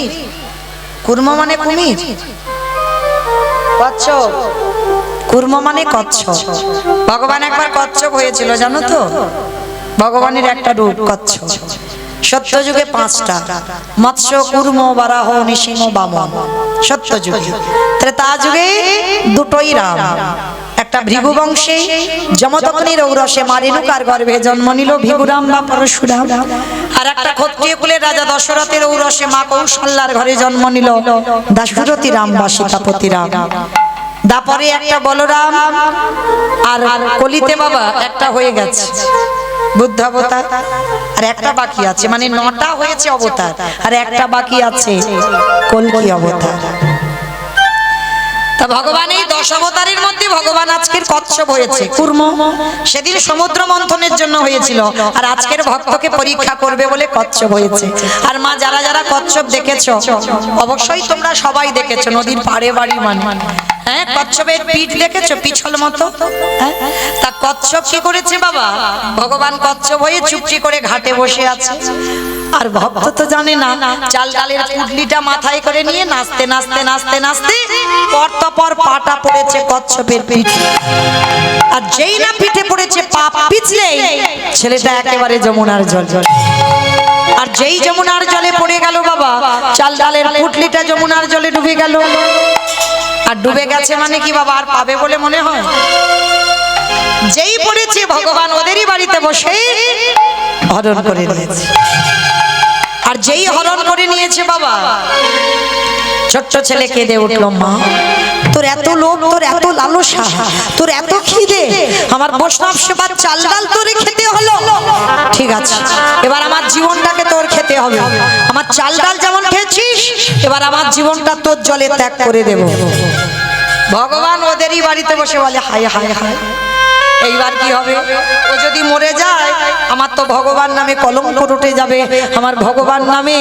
কুর্ম মানে কুমির? কচ্ছপ? কুর্ম মানে কচ্ছপ। ভগবান একবার কচ্ছপ হয়েছিল জানো তো? ভগবানের একটা রূপ কচ্ছপ। সত্যযুগে 5টা, মৎস্য, কুর্ম, বারাহ, নৃসিংহ, বামন। সত্যযুগে। ত্রেতা যুগে 2টোই রাম। একটা ভৃগু বংশে যমদগ্নির ঔরসে মারেনুকার গর্ভে জন্ম নিল ভৃগুরাম বা পরশুরাম। আর একটা ক্ষত্রিয় কুলের রাজা দশরথের ঔরসে মা কৌশল্যার ঘরে জন্ম নিল দাশরথী রাম বা সীতাপতি রাম। দাপরে একটা বলরাম, আর কলিতে বাবা একটা হয়ে গেছে বুদ্ধ অবতার, আর একটা বাকি আছে, মানে 9টা হয়েছে অবতার, আর একটা বাকি আছে কলকি অবতার। তা ভগবান এই 10 অবতারের মধ্যে ভগবান আজকের কচ্ছপ হয়েছে, কুর্ম। সেদিন সমুদ্র মন্থনের জন্য হয়েছিল, আর আজকের ভক্তকে পরীক্ষা করবে বলে কচ্ছপ হয়েছে। আর মা যারা যারা কচ্ছপ দেখেছো, অবশ্যই তোমরা সবাই দেখেছো, নদীর পাড়ে বাড়ি মানে। হ্যাঁ, কচ্ছপের পিঠ দেখেছো, পিছল মতো। হ্যাঁ, তা কচ্ছপ কি করেছে বাবা? ভগবান কচ্ছপ হয়ে চুপটি করে ঘাটে বসে আছে। আর ভক্ত তো জানে না, চাল ডালের পুটলিটা মাথায় করে নিয়ে নাচতে নাচতে নাচতে নাচতে পরপর পাটা পড়েছে কচ্ছপের পিঠে। আর যেই না পিঠে পড়েছে পা পিছলে ছেলেটা একেবারে যমুনার জল। আর যেই যমুনার জলে পড়ে গেল বাবা, চাল ডালের পুটলিটা যমুনার জলে ডুবে গেল। আর ডুবে গেছে মানে কি বাবা, আর পাবে বলে মনে হয়? যেই পড়েছে ভগবান ওদেরই বাড়িতে বসে হরণ করে নিয়েছে। আর যেই হরণ করে নিয়েছে বাবা, ছোট্ট ছেলে কেঁদে উঠল, মা তোর এত লোভ, তোর এত লালসা, তোর এত খিদে, আমার বৈষ্ণব সেবার চাল ডাল তোরে খেতে হলো। ঠিক আছে, এবার আমার জীবনটাকে তোর খেতে হবে। আমার চাল ডাল যেমন খেয়েছিস, এবার আমার জীবনটা তোর জলে ত্যাগ করে দেব। ভগবান ওদেরই বাড়িতে বসে বলে হায় হায় হায়, এইবার কি হবে? ও যদি মরে যায়, আমার তো ভগবান নামে কলঙ্ক উঠে যাবে। আমার ভগবান নামে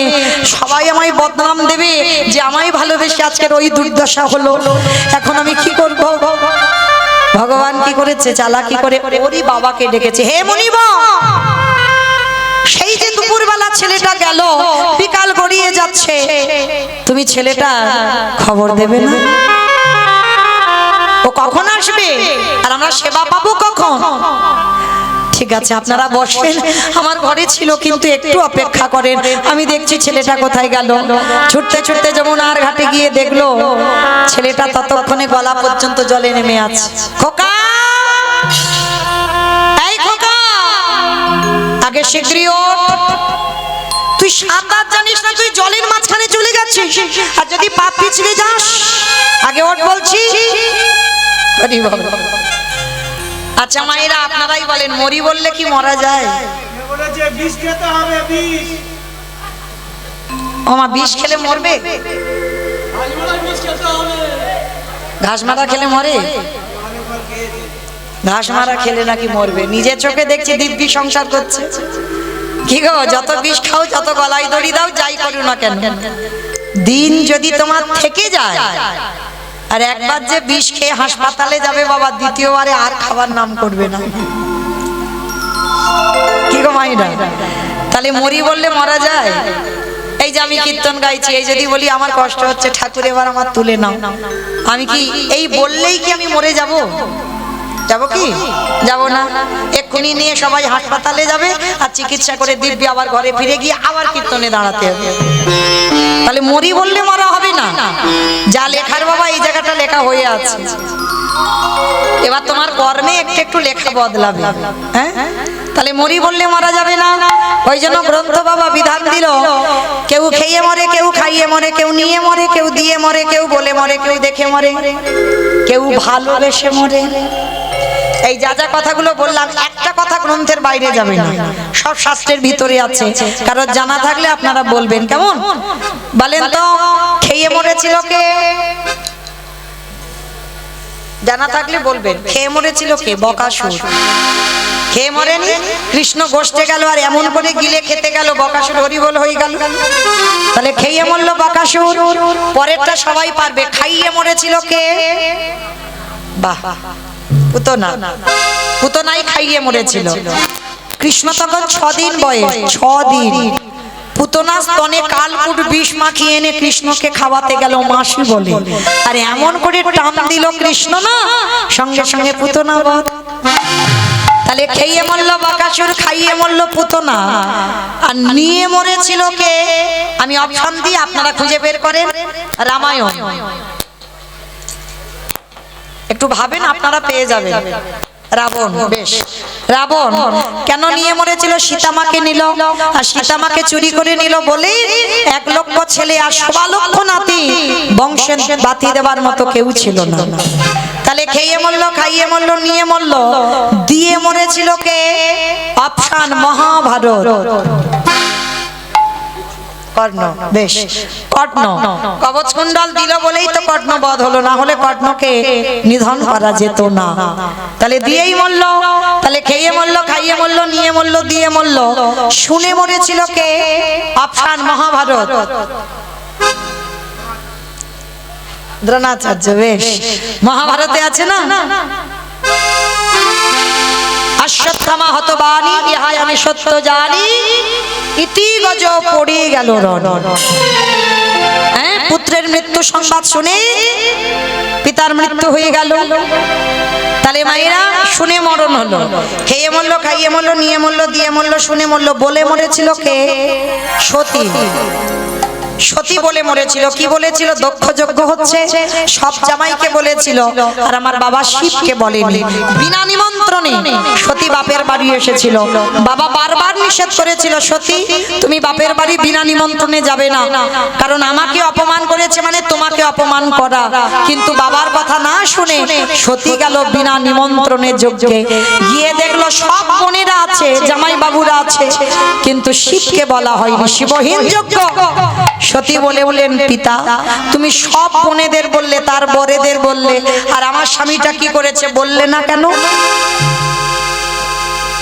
সবাই আমায় বদনাম দেবে যে আমায় ভালোবেসে আজকের ওই দুর্দশা হলো। এখন আমি কি করব? ভগবান কি করেছে? চালাকি করে ওরই বাবাকে ডেকেছে। হে মুনিব, সেই যে দুপুরবেলা ছেলেটা গেল, বিকাল গড়িয়ে যাচ্ছে, তুমি ছেলেটা খবর দেবে না? ও কখন আসবে আর আমরা সেবা পাবো কখন? ঠিক আছে, আপনারা বসেন, আমার ঘরে ছিল, কিন্তু একটু অপেক্ষা করেন, আমি দেখছি ছেলেটা কোথায় গেল। ছুটতে ছুটতে যমুনার ঘাটে গিয়ে দেখলো ছেলেটা ততক্ষণে গলা পর্যন্ত জলে নেমে আছে। খোকা, এই খোকা, আগে শীঘ্রই ওঠ। তুই সাঁতার জানিস না, তুই জলের মাঝখানে চলে যাচ্ছিস, আর যদি পা পিছলে যাস, আগে ওঠ বলছি। আচ্ছা মায়েরা, আপনারাই বলেন, মরি বললে কি মরা যায়? ও মা, বিষ খেলে মরবে? ঘাস মারা খেলে মরে? ঘাস মারা খেলে নাকি মরবে। নিজের চোখে দেখছি দিব্যি সংসার করছে। কি গো, যত বিষ খাও, যত গলায় দড়ি দাও, যাই করো না কেন, দিন যদি তোমার থেকে যায়, আর একবার যে বিষ খেয়ে হাসপাতালে যাবে বাবা, দ্বিতীয়বারে আর খাবার নাম করবে না। কি গো মাইরা, তাহলে মরি বললে মরা যায়? এই যে আমি কীর্তন গাইছি, এই যদি বলি আমার কষ্ট হচ্ছে, ঠাকুর এবার আমার তুলে নাও, আমি কি এই বললেই কি আমি মরে যাব? যাবো কি? যাবো না। এক্ষুনি নিয়ে সবাই হাসপাতালে যাবে, আর চিকিৎসা করে দিব্যি আবার ঘরে ফিরে গিয়ে আবার কীর্তনে দাঁড়াতে হবে। তাহলে মরি বললে মরা হবে না। যা লেখার বাবা, এই জায়গাটা লেখা হয়ে আছে। এবার তোমার কর্মে একটু একটু লেখা বদলাবে। হ্যাঁ, তাহলে মরি বললে মারা যাবে না। ওই জন্য গ্রন্থ বাবা বিধান দিল, কেউ খেয়ে মরে, কেউ খাইয়ে মরে, কেউ নিয়ে মরে, কেউ দিয়ে মরে, কেউ বলে মরে, কেউ দেখে মরে, কেউ ভালোবেসে মরে। এই যা যা কথাগুলো বললাম, একটা কথা গ্রন্থের বাইরে যাবে না, সব শাস্ত্রের ভিতরে আছে। কারণ জানা থাকলে আপনারা বলবেন। কেমন বলেন তো? খেয়ে মরেছিল কে? জানা থাকলে বলবেন। খেয়ে মরেছিল কে? বকাসুর। খেয়ে মরেনি, কৃষ্ণ গোষ্ঠে গেল আর এমন করে গিলে খেতে গেল, বকাসুর হরিবোল হয়ে গেল। তাহলে খেয়ে মরলো বকাসুর। পরেরটা সবাই পারবে। খাইয়ে মরেছিল কে? বাহ, পুতনা। পুতনাই খাইয়ে মরেছিল। কৃষ্ণ তখন 6 দিন বয়স, 6 দিন। পুতনা স্তনে কালকুট বিষ মাখিয়ে এনে কৃষ্ণকে খাওয়াতে গেল মাসি বলে, আর এমন করে টান দিল কৃষ্ণ না, সঙ্গে সঙ্গে পুতনা বধ। তাহলে খেয়ে মরলো বকাসুর, খাইয়ে মরলো পুতনা, আর নিয়ে মরেছিল কে? আমি অপশন দিই, আপনারা খুঁজে বের করেন। রামায়ণ। একটু ভাবেন, আপনারা পেয়ে যাবেন। রাবণ। বেশ, রাবণ কেন নিয়ে মরেছিল? সীতামাকে নিল, আর সীতামাকে চুরি করে নিল বলে 1 লক্ষ ছেলে আর 1.25 লক্ষ নাতি, বংশের বাতি দেবার মতো কেউ ছিল না। তাহলে খেয়ে মরলো, খাইয়ে মরলো, নিয়ে মরলো, দিয়ে মরেছিল কে? অপশন মহাভারত। কর্ণ। বেশ, কর্ণ। কবচ কুণ্ডল দিল বলেই তো কর্ণ বধ হলো, না হলে কর্ণকে নিধন করা যেত না। তাহলে দিয়েই মরলো। তাহলে খেয়ে মরলো, খাইয়ে মরলো, নিয়ে মরলো, দিয়ে মরলো, শুনে মরেছিল কে? অপশন মহাভারত। দ্রোণাচার্য। বেশ, মহাভারতে আছে না, অশ্বত্থামা হতবাণী ইহাই আমি সত্য জানি, ইতি গজ পড়ে গেল রণ। হ্যাঁ, পুত্রের মৃত্যু সংবাদ শুনে পিতার মৃত্যু হয়ে গেল। তাহলে মায়েরা শুনে মরণ হলো। খেয়ে মরলো, খাইয়ে মরলো, নিয়ে মরলো, দিয়ে মরলো, শুনে মরলো। বলে মরেছিল কে? সতী। সতী বলে মরেছিল। কি বলেছিল? দক্ষ যজ্ঞ হচ্ছে, সব জামাইকে বলেছিল, আর আমার বাবা শিবকে বলেনি। বিনা নিমন্ত্রণে সতী বাপের বাড়ি এসেছিল। বাবা বারবার নিষেধ করেছিল, সতী তুমি বাপের বাড়ি বিনা নিমন্ত্রণে যাবে না, কারণ আমাকে অপমান করেছে মানে তোমাকে অপমান করা। কিন্তু বাবার কথা না শুনে সতী গেল বিনা নিমন্ত্রণে যজ্ঞে। গিয়ে দেখলো সব বোনেরা আছে, জামাই বাবুরা আছে, কিন্তু শিবকে বলা হয়নি। শিবহীন যজ্ঞ। সতী বলেন, পিতা তুমি সব বোনেদের বললে, তার বরেদের বললে, আর আমার স্বামীটা কি করেছে বললে না কেন?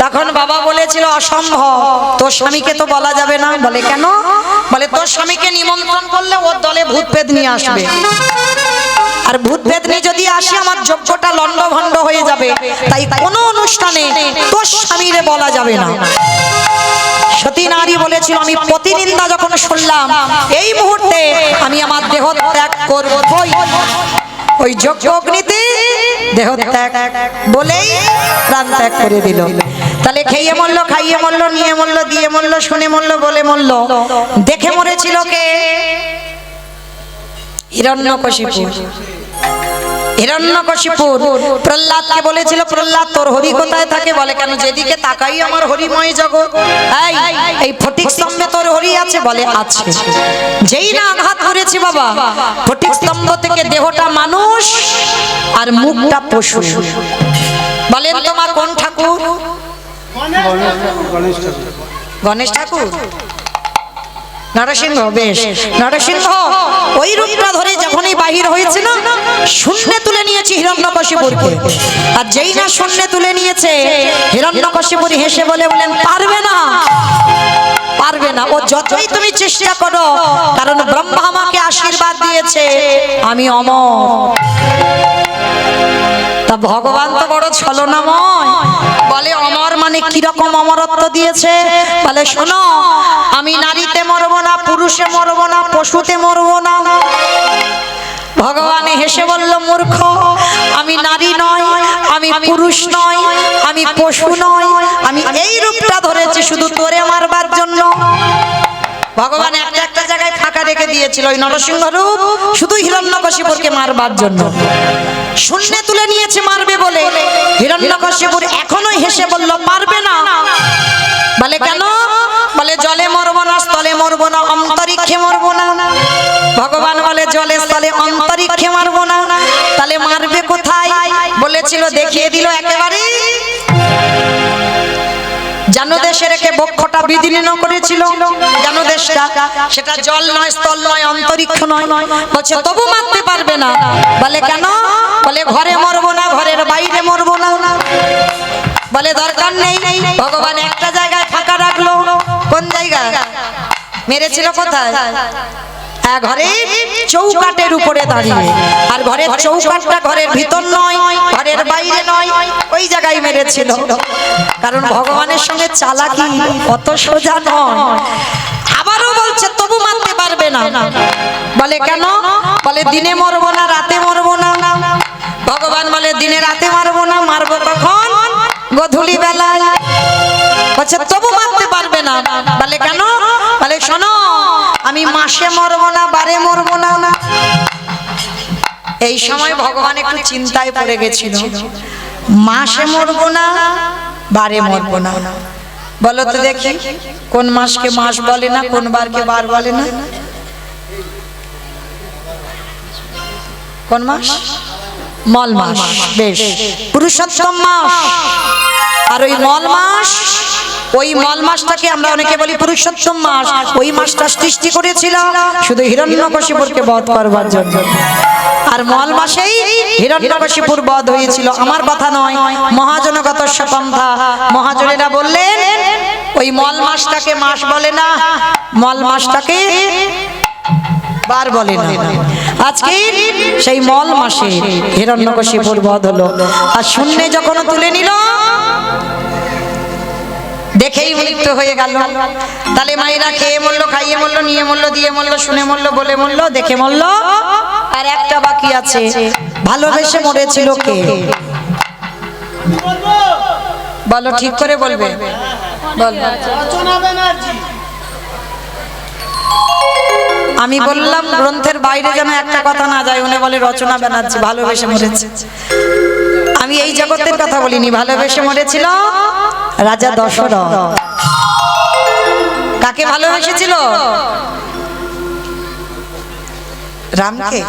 তখন বাবা বলেছিল, অসম্ভব, তোর স্বামীকে তো বলা যাবে না। বলে কেন? বলে তোর স্বামীকে নিমন্ত্রণ করলে ওর দলে ভূত প্রেত নিয়ে আসবে, আর ভূত প্রেত নিয়ে যদি আসে আমার যজ্ঞটা লন্ডভন্ড হয়ে যাবে, তাই কোনো অনুষ্ঠানে তোর স্বামীরে বলা যাবে না। সতী নারী বলেছিল, আমি প্রতিনিন্দা যখন শুনলাম, এই মুহূর্তে আমি আমার দেহ ত্যাগ করবই। ওই যজ্ঞ অগ্নিতে দেহ ত্যাগ বলেই প্রাণ ত্যাগ করে দিল। তাহলে খেয়ে মরলো, খাইয়ে মরলো, নিয়ে মরলো, দিয়ে মরলো, শুনে মরলো, বলে মরলো। দেখে মরেছিল কে? হিরণ্যকশিপু। হিরণ্যকশিপু প্রহ্লাদকে বলেছিল, প্রহ্লাদ তোর হরি কোথায় থাকে? বলে কেন? যেদিকে তাকাই আমার হরিময় জগৎ। এই ফটিক স্তম্ভে তোর হরি আছে? বলে আছে। যেই না আঘাত করেছি বাবা, ফটিক স্তম্ভ থেকে দেহটা মানুষ আর মুখটা পশু। বলেন তোমার কোন ঠাকুর? গণেশ ঠাকুর। নরসিংহ। বেশ, নরসিংহ ওই রূপটা ধরে যখনই বাহির হয়েছে না, শূন্যে তুলে নিয়েছে হিরণ্যকশিপুরকে। আর যেই না শূন্যে তুলে নিয়েছে, হিরণ্যকশিপুর হেসে বলেন, পারবে না, পারবে না। ও যতই তুমি চেষ্টা করো, কারণ ব্রহ্মা আমাকে আশীর্বাদ দিয়েছে আমি অমর। তা ভগবান তো বড় ছলনাময়। বলে অমর মানে কিরকম অমরত্ব দিয়েছে? বলে শোনো, আমি নারীতে মরবো না, পুরুষে মরবো না, পশুতে মরবো না। ভগবান হেসে বলল, মূর্খ, আমি নারী নয়, আমি পুরুষ নয়, আমি পশু নয়, আমি এই রূপটা ধরেছি শুধু তোরে মারবার জন্য। ভগবান একটা একটা জায়গায় ফাঁকা রেখে দিয়েছিল ওই নরসিংহ রূপ শুধু হিরণ্যকশিপুরকে মারবার জন্য। শূন্যে তুলে নিয়েছে মারবে বলে, হিরণ্যকশিপুর এখনোই হেসে বলল পারবে না। বলে কেন? বলে জলে মরবো না, স্থলে মরবো না, অন্তরিক্ষে মরবো না। ভগবান বলে জলে স্থলে অন্তরিক্ষে মারবো না, তাহলে মারবে কোথায়? বলেছিল দেখিয়ে দিল একেবারে জানুদেশে রেখে বক্ষটা বিদীর্ণ করেছিল। জানুদেশটা সেটা জল নয়, স্থল নয়, অন্তরিক্ষ নয়। বলছে তবু মারতে পারবে না। বলে কেন? বলে ঘরে মরবো না, ঘরের বাইরে মরবো না। বলে দরকার নেই। ভগবান একটা জায়গায় ফাঁকা রাখলো। কোন জায়গা? মেরেছিল কোথায়? ঘরের চৌকাটের উপরে দাঁড়িয়ে। আর ঘরের চৌকাটটা ঘরের ভিতর নয়, ঘরের বাইরে নয়, ওই জায়গায় মেরেছিল। কারণ ভগবানের সঙ্গে চালাকি অত সোজা নয়। আবারও বলছে তবু মারতে পারবে না। বলে কেন? বলে দিনে মরবো না, রাতে মরবো না। ভগবান বলে দিনে রাতে মারবো না, মারবো কখন? গধূলি বেলায়। বলছে তবু মারতে পারবে না। বলে কেন? বলে শোনো, আমি মাসে মরবো না, বারে মরবো না। এই সময় ভগবান একটু চিন্তায় পড়ে গেছিল। মাসে মরবো না, বারে মরবো না। বলো তো দেখি, কোন মাসকে মাস বলে না, কোন বারকে বার বলে না? কোন মাস? মল মাস। বেশ, পুরুষোত্তম মাস। আর ওই মল মাস, ওই মল মাসটাকে আমরা অনেকে বলি পুরুষোত্তম মাস। ওই মাসটা সৃষ্টি করেছিল শুধু হিরণ্যকশিপুরকে বধ করবার জন্য। আর মল মাসেই হিরণ্যকশিপুর বধ হয়েছিল। আমার কথা নয়, মহাজনগত পন্থা। মহাজনেরা বললেন ওই মল মাসটাকে মাস বলে না, মল মাসটাকে বার বলে না। আজকে সেই মল মাসে হিরণ্যকশিপুর বধ হলো। আর শূন্যে যখন তুলে নিল, দেখেই মৃত্যু হয়ে গেল। তাহলে মায়েরা খেয়ে মরলো, খাইয়ে মরলো, নিয়ে মরলো, দিয়ে মরলো, শুনে মরলো, বলে মরলো, দেখে মরলো। আর একটা বাকি আছে, ভালোবেসে মরেছিল কে? বলো, ঠিক করে বলবে। আমি বললাম গ্রন্থের বাইরে যেন একটা কথা না যায়। উনি বলে রচনা ব্যানার্জি ভালোবেসে মরেছে। আমি এই জগতের কথা বলিনি। ভালোবেসে মরেছিল রাজা দশরথ। কাকে ভালোবেসেছিল? রামকে,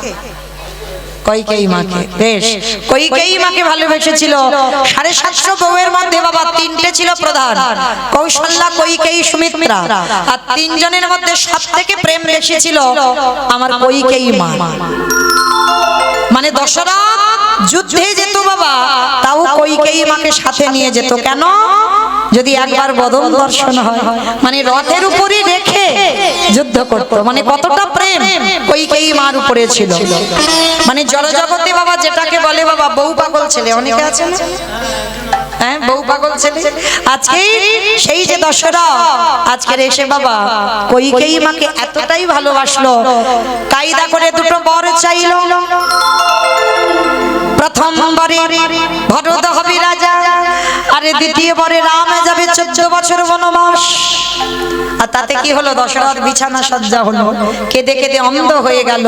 কইকেয়ী মাকে। বেশ, কইকেয়ী মাকে ভালোবেসেছিল। 750 বউয়ের মধ্যে বাবা 3টে ছিল প্রধান, কৌশল্যা, কইকেয়ী, সুমিত্রা। আর 3 জনের মধ্যে সবথেকে প্রেম বেশি ছিল আমার কইকেয়ী মা। মানে দশরথ যুদ্ধে যেত বাবা, তাও কইকেয়ী মাকে সাথে নিয়ে যেত। কেন? যদি একবার বদন দর্শন হয়, মানে রথের উপরে রেখে যুদ্ধ করত। মানে কতটা প্রেম কইকেয়ী মার উপরে ছিল। মানে জড়জগতে বাবা যেটাকে বলে বাবা বউ পাগল ছেলে, অনেকে আছে না? হ্যাঁ, বউ পাগল ছেলে। আজকে সেই যে দশরথ আজকের এসে বাবা কইকেয়ী মাকে এতটাই ভালোবাসলো, কায়দা করে দুটো বর চাইলো। প্রথম বারে ভরত হবে রাজা, আর দ্বিতীয় বারে রাম যাবে 14 বছর বনবাস। আর তাতে কি হলো? দশরথ বিছানা সজ্জা হলো, কেঁদে কেঁদে অন্ধ হয়ে গেল।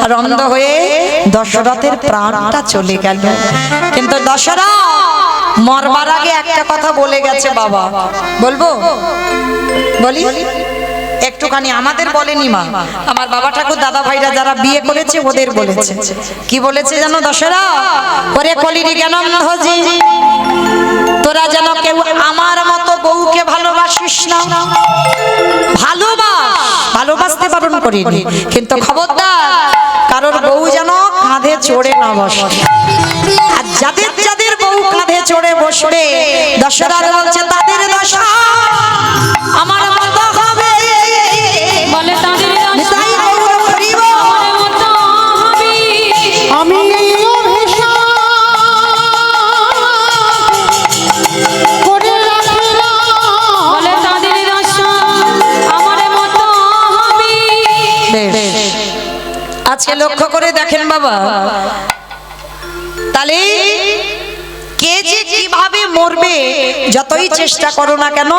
আর অন্ধ হয়ে দশরথের প্রাণটা চলে গেল। কিন্তু দশরথ মরবার আগে একটা কথা বলে গেছে বাবা। বলবো? বলি একটুখানি। আমাদের বলেনি মা, আমার বাবা ঠাকুর দাদা ভাইরা যারা বিয়ে করেছে ওদের বলেছে। কি বলেছে জানো? দশরথ, ওরে কলিরি জ্ঞান অন্ধজি, তোরা যেন কেউ আমার মতো বউকে ভালোবাসিস না। ভালোবাসতে বারণ করিনি, কিন্তু খবরদার কারোর বউ যেন কাঁধে চড়ে না বসে। আর যাদের যাদের বউ কাঁধে চড়ে বসবে, দশরথ বলছে তাদের দশা আমার মতো হবে। বলে তাদের নিতাই গৌর হরিব। আমার মতো হবি। আমি অভিশাপ করে রাখিলাম। বলে তাদের দশা আমার মতো হবি। বেশ, আজকে লক্ষ্য করে দেখেন বাবা, তাহলে কে যে কিভাবে মরবে যতই চেষ্টা করো না কেন,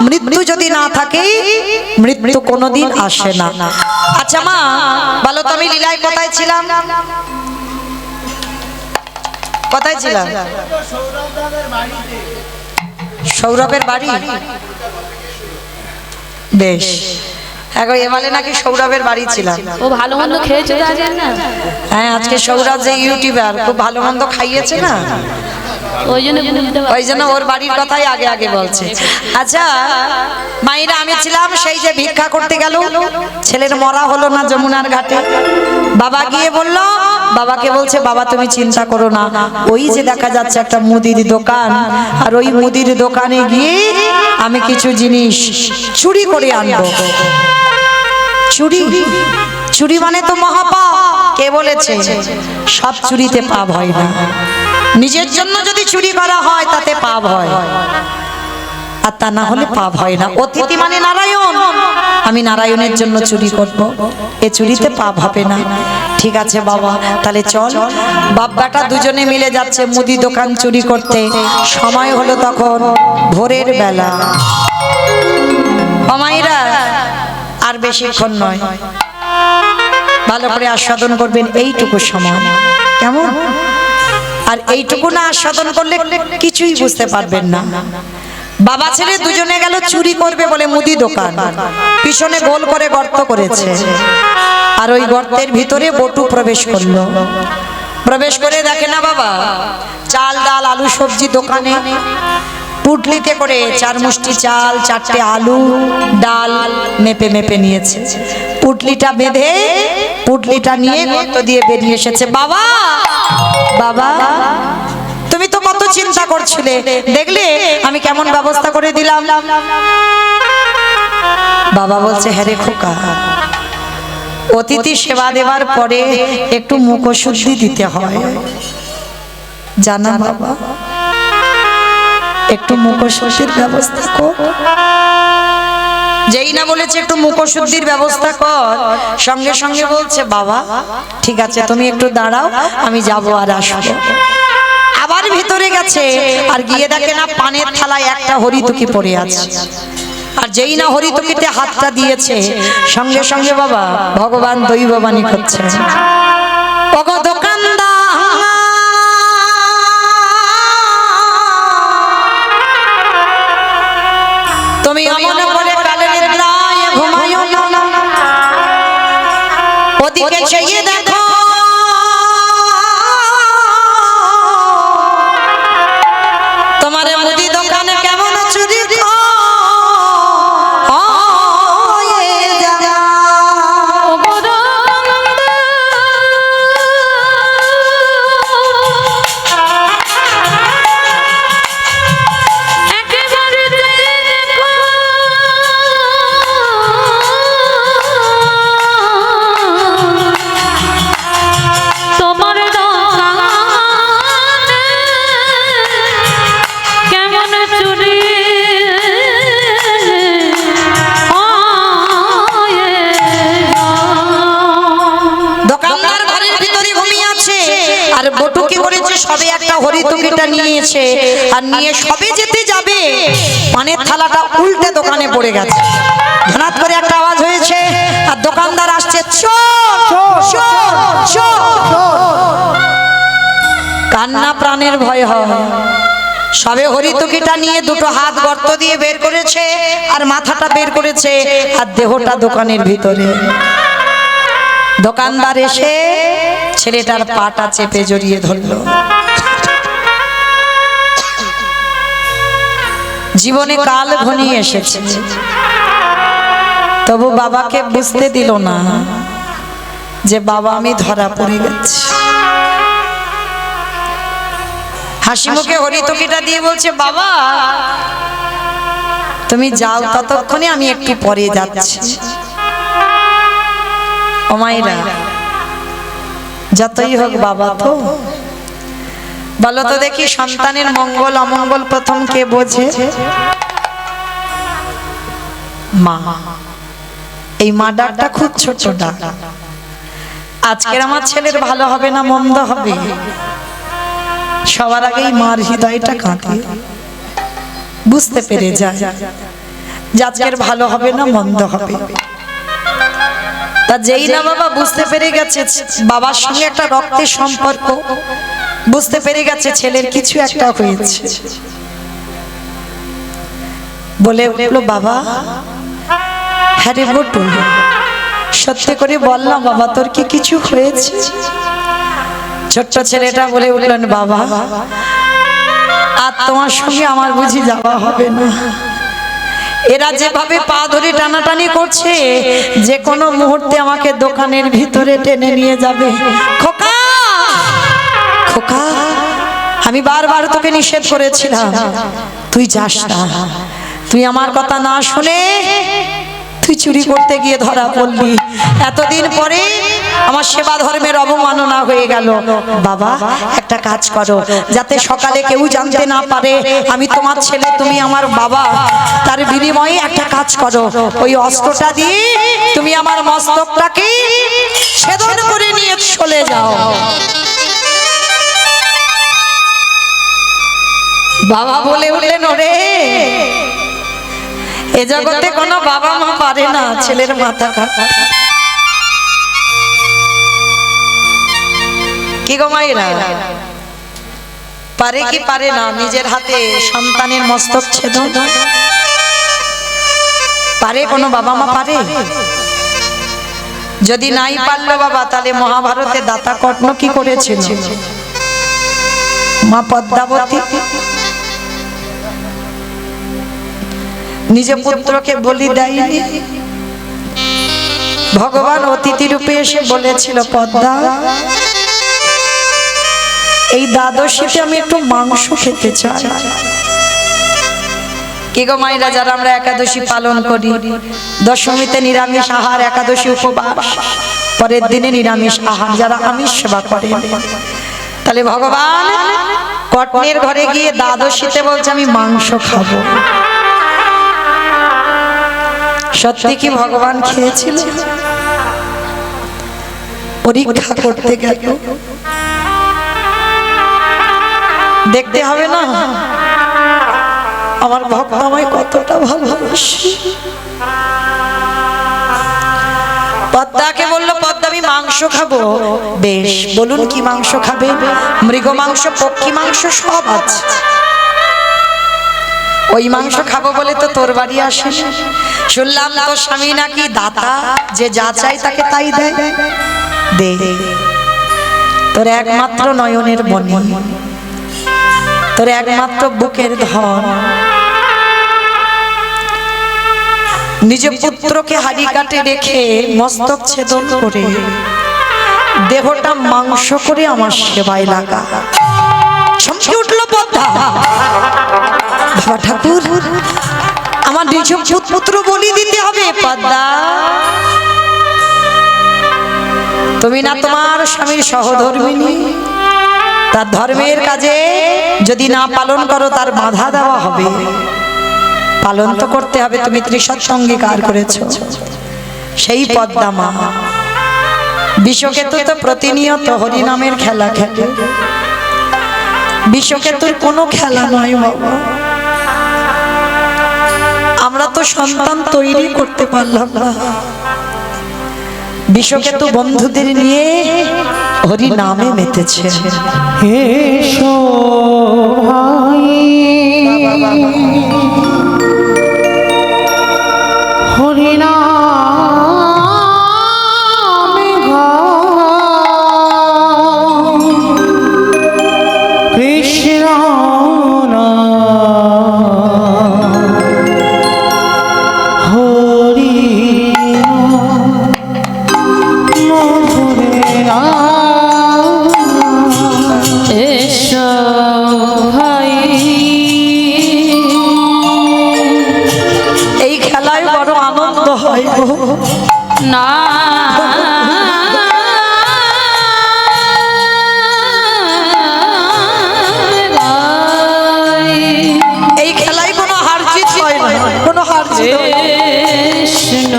মৃত্যু যদি না থাকে মৃত্যু কোনোদিন আসে না। আচ্ছা মা বলো তো, আমি লীলায় কোথায় ছিলাম? কোথায় ছিলাম? সৌরভের বাড়ি। বেশ, এখন এবারে নাকি সৌরভের বাড়ি ছিলাম। ও ভালো মন্দ খেয়েছে তো আজ না? হ্যাঁ, আজকে সৌরভ যে ইউটিউবার খুব ভালো মন্দ খাইয়েছে না, ওই জন্য বুঝতে ওই জন্য ওর বাড়ির কথাই আগে আগে বলছে। আচ্ছা মাইরা, আমি ছিলাম সেই যে ভিক্ষা করতে গেল, ছেলের মরা হলো না যমুনার ঘাটে। বাবা গিয়ে বলল, বাবাকে বলছে, বাবা তুমি চিন্তা করো না, ওই যে দেখা যাচ্ছে একটা মুদির দোকান, আর ওই মুদির দোকানে গিয়ে আমি কিছু জিনিস চুরি করে আনবো। চুরি, চুরি মানে তো মহাপাপ। কে বলেছে? সব চুরিতে পাপ হয় না, নিজের জন্য যদি চুরি করা হয় তাতে পাপ হয়, আর তা না হলে পাপ হয় না। অতিথি মানে নারায়ণ, আমি নারায়ণের জন্য চুরি করব, এ চুরিতে পাপ হবে না। ঠিক আছে বাবা, তাহলে চল। বাপ বেটা দুজনে মিলে যাচ্ছে মুদি দোকান চুরি করতে। সময় হলো তখন ভোরের বেলা। অমাইরা আর বেশিক্ষণ নয়, ভালো করে আস্বাদন করবেন এইটুকু সময়, কেমন? আর এইটুকু না আস্বাদন করলে কিছুই বুঝতে পারবেন না। বাবা ছেলে দুজনে গেল চুরি করবে বলে মুদি দোকান, পিছনে গোল করে গর্ত করেছে, আর ওই গর্তের ভিতরে বটু প্রবেশ করলো। প্রবেশ করে দেখে না বাবা, চাল ডাল আলু সবজি দোকানে পুটলিতে করে 4 মুষ্টি চাল, 4টে আলু, ডাল মেপে মেপে নিয়েছে। পুটলিটা বেঁধে পুটলিটা নিয়ে গর্ত দিয়ে বেরিয়ে এসেছে। বাবা, বাবা তুমি তো কত চিন্তা করছিলে, দেখলে আমি কেমন ব্যবস্থা করে দিলাম। বাবা বলছে, হ্যাঁ রে খোকা, অতিথি সেবা দেওয়ার পরে একটু মুখশুদ্ধি দিতে হয়, জানা বাবা, একটু মুখশুদ্ধির ব্যবস্থা কর। যেই না বলেছে একটু মুখশুদ্ধির ব্যবস্থা কর, সঙ্গে সঙ্গে বলছে, বাবা ঠিক আছে তুমি একটু দাঁড়াও, আমি যাবো আর আসবো। আবার ভিতরে গেছে, আর গিয়ে দেখে না পানের থালায় একটা হরিতকি পড়ে আছে, আর যেই না হরিতকিতে হাতটা দিয়েছে, সঙ্গে সঙ্গে বাবা ভগবান দৈববাণী করছে, ওগো দোকানদার তুমি অমন করে কালে নিদ্রায় ঘুমায়ো না, ওদিকে চেয়ে দেখো তোমার মুদি দোকানে কেমন চুরি হয়ে যায়। আর বটু কি করেছে, সবে একটা হরিতকিটা নিয়েছে, আর নিয়ে সবে যেতে যাবে, পানের থালাটা উল্টে দোকানে পড়ে গেছে। হঠাৎ করে একটা আওয়াজ হয়েছে, আর দোকানদার আসছে, চোর চোর চোর। কান্না প্রাণের ভয় হয়। সবে হরিতকিটা নিয়ে দুটো হাত গর্ত দিয়ে বের করেছে, আর মাথাটা বের করেছে, আর দেহটা দোকানের ভিতরে। দোকানদার এসে ছেলেটার পাটা চেপে জড়িয়ে ধরলো। জীবনে কাল ঘনিয়ে এসেছে, তবু বাবাকে বুঝতে দিল না যে বাবা আমি ধরা পড়ে গেছি। হাসি মুখে হরিতকিটা দিয়ে বলছে, বাবা তুমি যাও, ততক্ষণে আমি একটু পরে যাচ্ছি। ও মায়েরা, যতই হোক বাবা তো, বলো তো দেখি সন্তানের মঙ্গল অমঙ্গল প্রথম কে বোঝে? মা। এই মা ডাকটা খুব ছোট ডাক। আজকের আমার ছেলের ভালো হবে না মন্দ হবে, সবার আগেই মার হৃদয়টা কাঁদে, বুঝতে পেরে যায় যে আজকের ভালো হবে না মন্দ হবে। তা যেই না বাবা বুঝতে পেরে গেছে বাবার সঙ্গে একটা রক্তের সম্পর্ক, বুঝতে পেরে গেছে ছেলের কিছু একটা হয়েছে, বলে উঠলো, বাবা হ্যাঁ রে বটু, সত্যি করে বল না বাবা তোর কি কিছু হয়েছে? ছোট্ট ছেলেটা বলে উঠলেন, বাবা আর তোমার সঙ্গে আমার বুঝি যাওয়া হবে না। এরা যেভাবে পা ধরে টানাটানি করছে, যে কোনো মুহূর্তে আমাকে দোকানের ভিতরে টেনে নিয়ে যাবে। খোকা খোকা, আমি বারবার তোকে নিষেধ করেছিলাম তুই যাস না, তুই আমার কথা না শুনে তুই চুরি করতে গিয়ে ধরা পড়লি। এতদিন পরে আমার সেবা ধর্মের অবমাননা হয়ে গেল। বাবা একটা কাজ করো, যাতে সকালে কেউ জানতে না পারে আমি তোমার ছেলে, তুমি আমার বাবা। তার বিনিময়ে একটা কাজ করো, ওই অস্ত্রটা দিয়ে তুমি আমার মস্তকটাকে ছেদন করে নিয়ে চলে যাও। বাবা বলে উঠলেন, ওরে এ জগতে কোনো বাবা মা পারে না ছেলের মাথা কাটা। কি গো মায়েরা, পারে কি পারে না নিজের হাতে সন্তানের মস্তক ছেদন? পারে কোনো বাবা মা পারে? যদি নাই পারলো বাবা, তাহলে মহাভারতে দাতা কর্ণ কি করেছিল? মা পদ্মাবতী নিজ পুত্রকে বলি দেয়নি, ভগবান অতিথি রূপে এসে বলেছিল, পদ্মা এই দ্বাদশীতে আমি একটু মাংস খেতে চাই। কি গো মায়েরা, যারা আমরা একাদশী পালন করি, দশমীতে নিরামিষ আহার, একাদশী উপবাস, পরের দিনে নিরামিষ আহার, যারা আমিষ সেবা করে, তাহলে ভগবান কর্ণের ঘরে গিয়ে দ্বাদশীতে বলছে আমি মাংস খাবো। সত্যি কি ভগবান খেয়েছিল? পরীক্ষা করতে গেল, দেখতে হবে না আমার ভক্ত আমায় কতটা ভালোবাসে। পদ্মাকে বললো, পদ্মা আমি মাংস খাবো। বেশ, বলুন কি মাংস খাবে? মৃগ মাংস, পক্ষী মাংস সব আছে। ওই মাংস খাবো বলে তো তোর বাড়ি আসে। শুনলাম তোর স্বামী নাকি দাতা, যে যা চাই তাকে তাই দেয়। দে, তোর একমাত্র নয়নের মণি, তোর একমাত্র বুকের ধন, নিজ পুত্রকে হাড়ি কাটে রেখে মস্তক ছেদন করে দেহটা মাংস করে আমার সেবায় লাগা। চমকে উঠল পদ্মা, বাবা ঠাকুর আমার নিজ পুত্র বলি দিতে হবে। পদ্মা তুমি না তোমার স্বামীর সহধর্মিনী, তার ধর্মের কাজে যদি না পালন করো তার বাধা দেওয়া হবে। পালন তো করতে হবে, তুমি ত্রিসৎ অঙ্গীকার করেছো। সেই পদ্মা মা বিশ্বকেতু তো প্রতিনিয়ত হরিনামের খেলা খেলে, বিশ্বকেতুর কোনো খেলা নয় বাবা। আমরা তো সন্তান তৈরি করতে পারলাম না, বিশ্বকেতু বন্ধুদের নিয়ে হরি নামে মেতেছে। এসো ভাই হরিনামে গাও, কৃষ্ণ হরি মধুরে এসো ভাই, এই খেলায় বড় আনন্দ হয় গো। না এই খেলায় কোনো হার জিত হয় না, কোনো হার জিত হয় না। কৃষ্ণ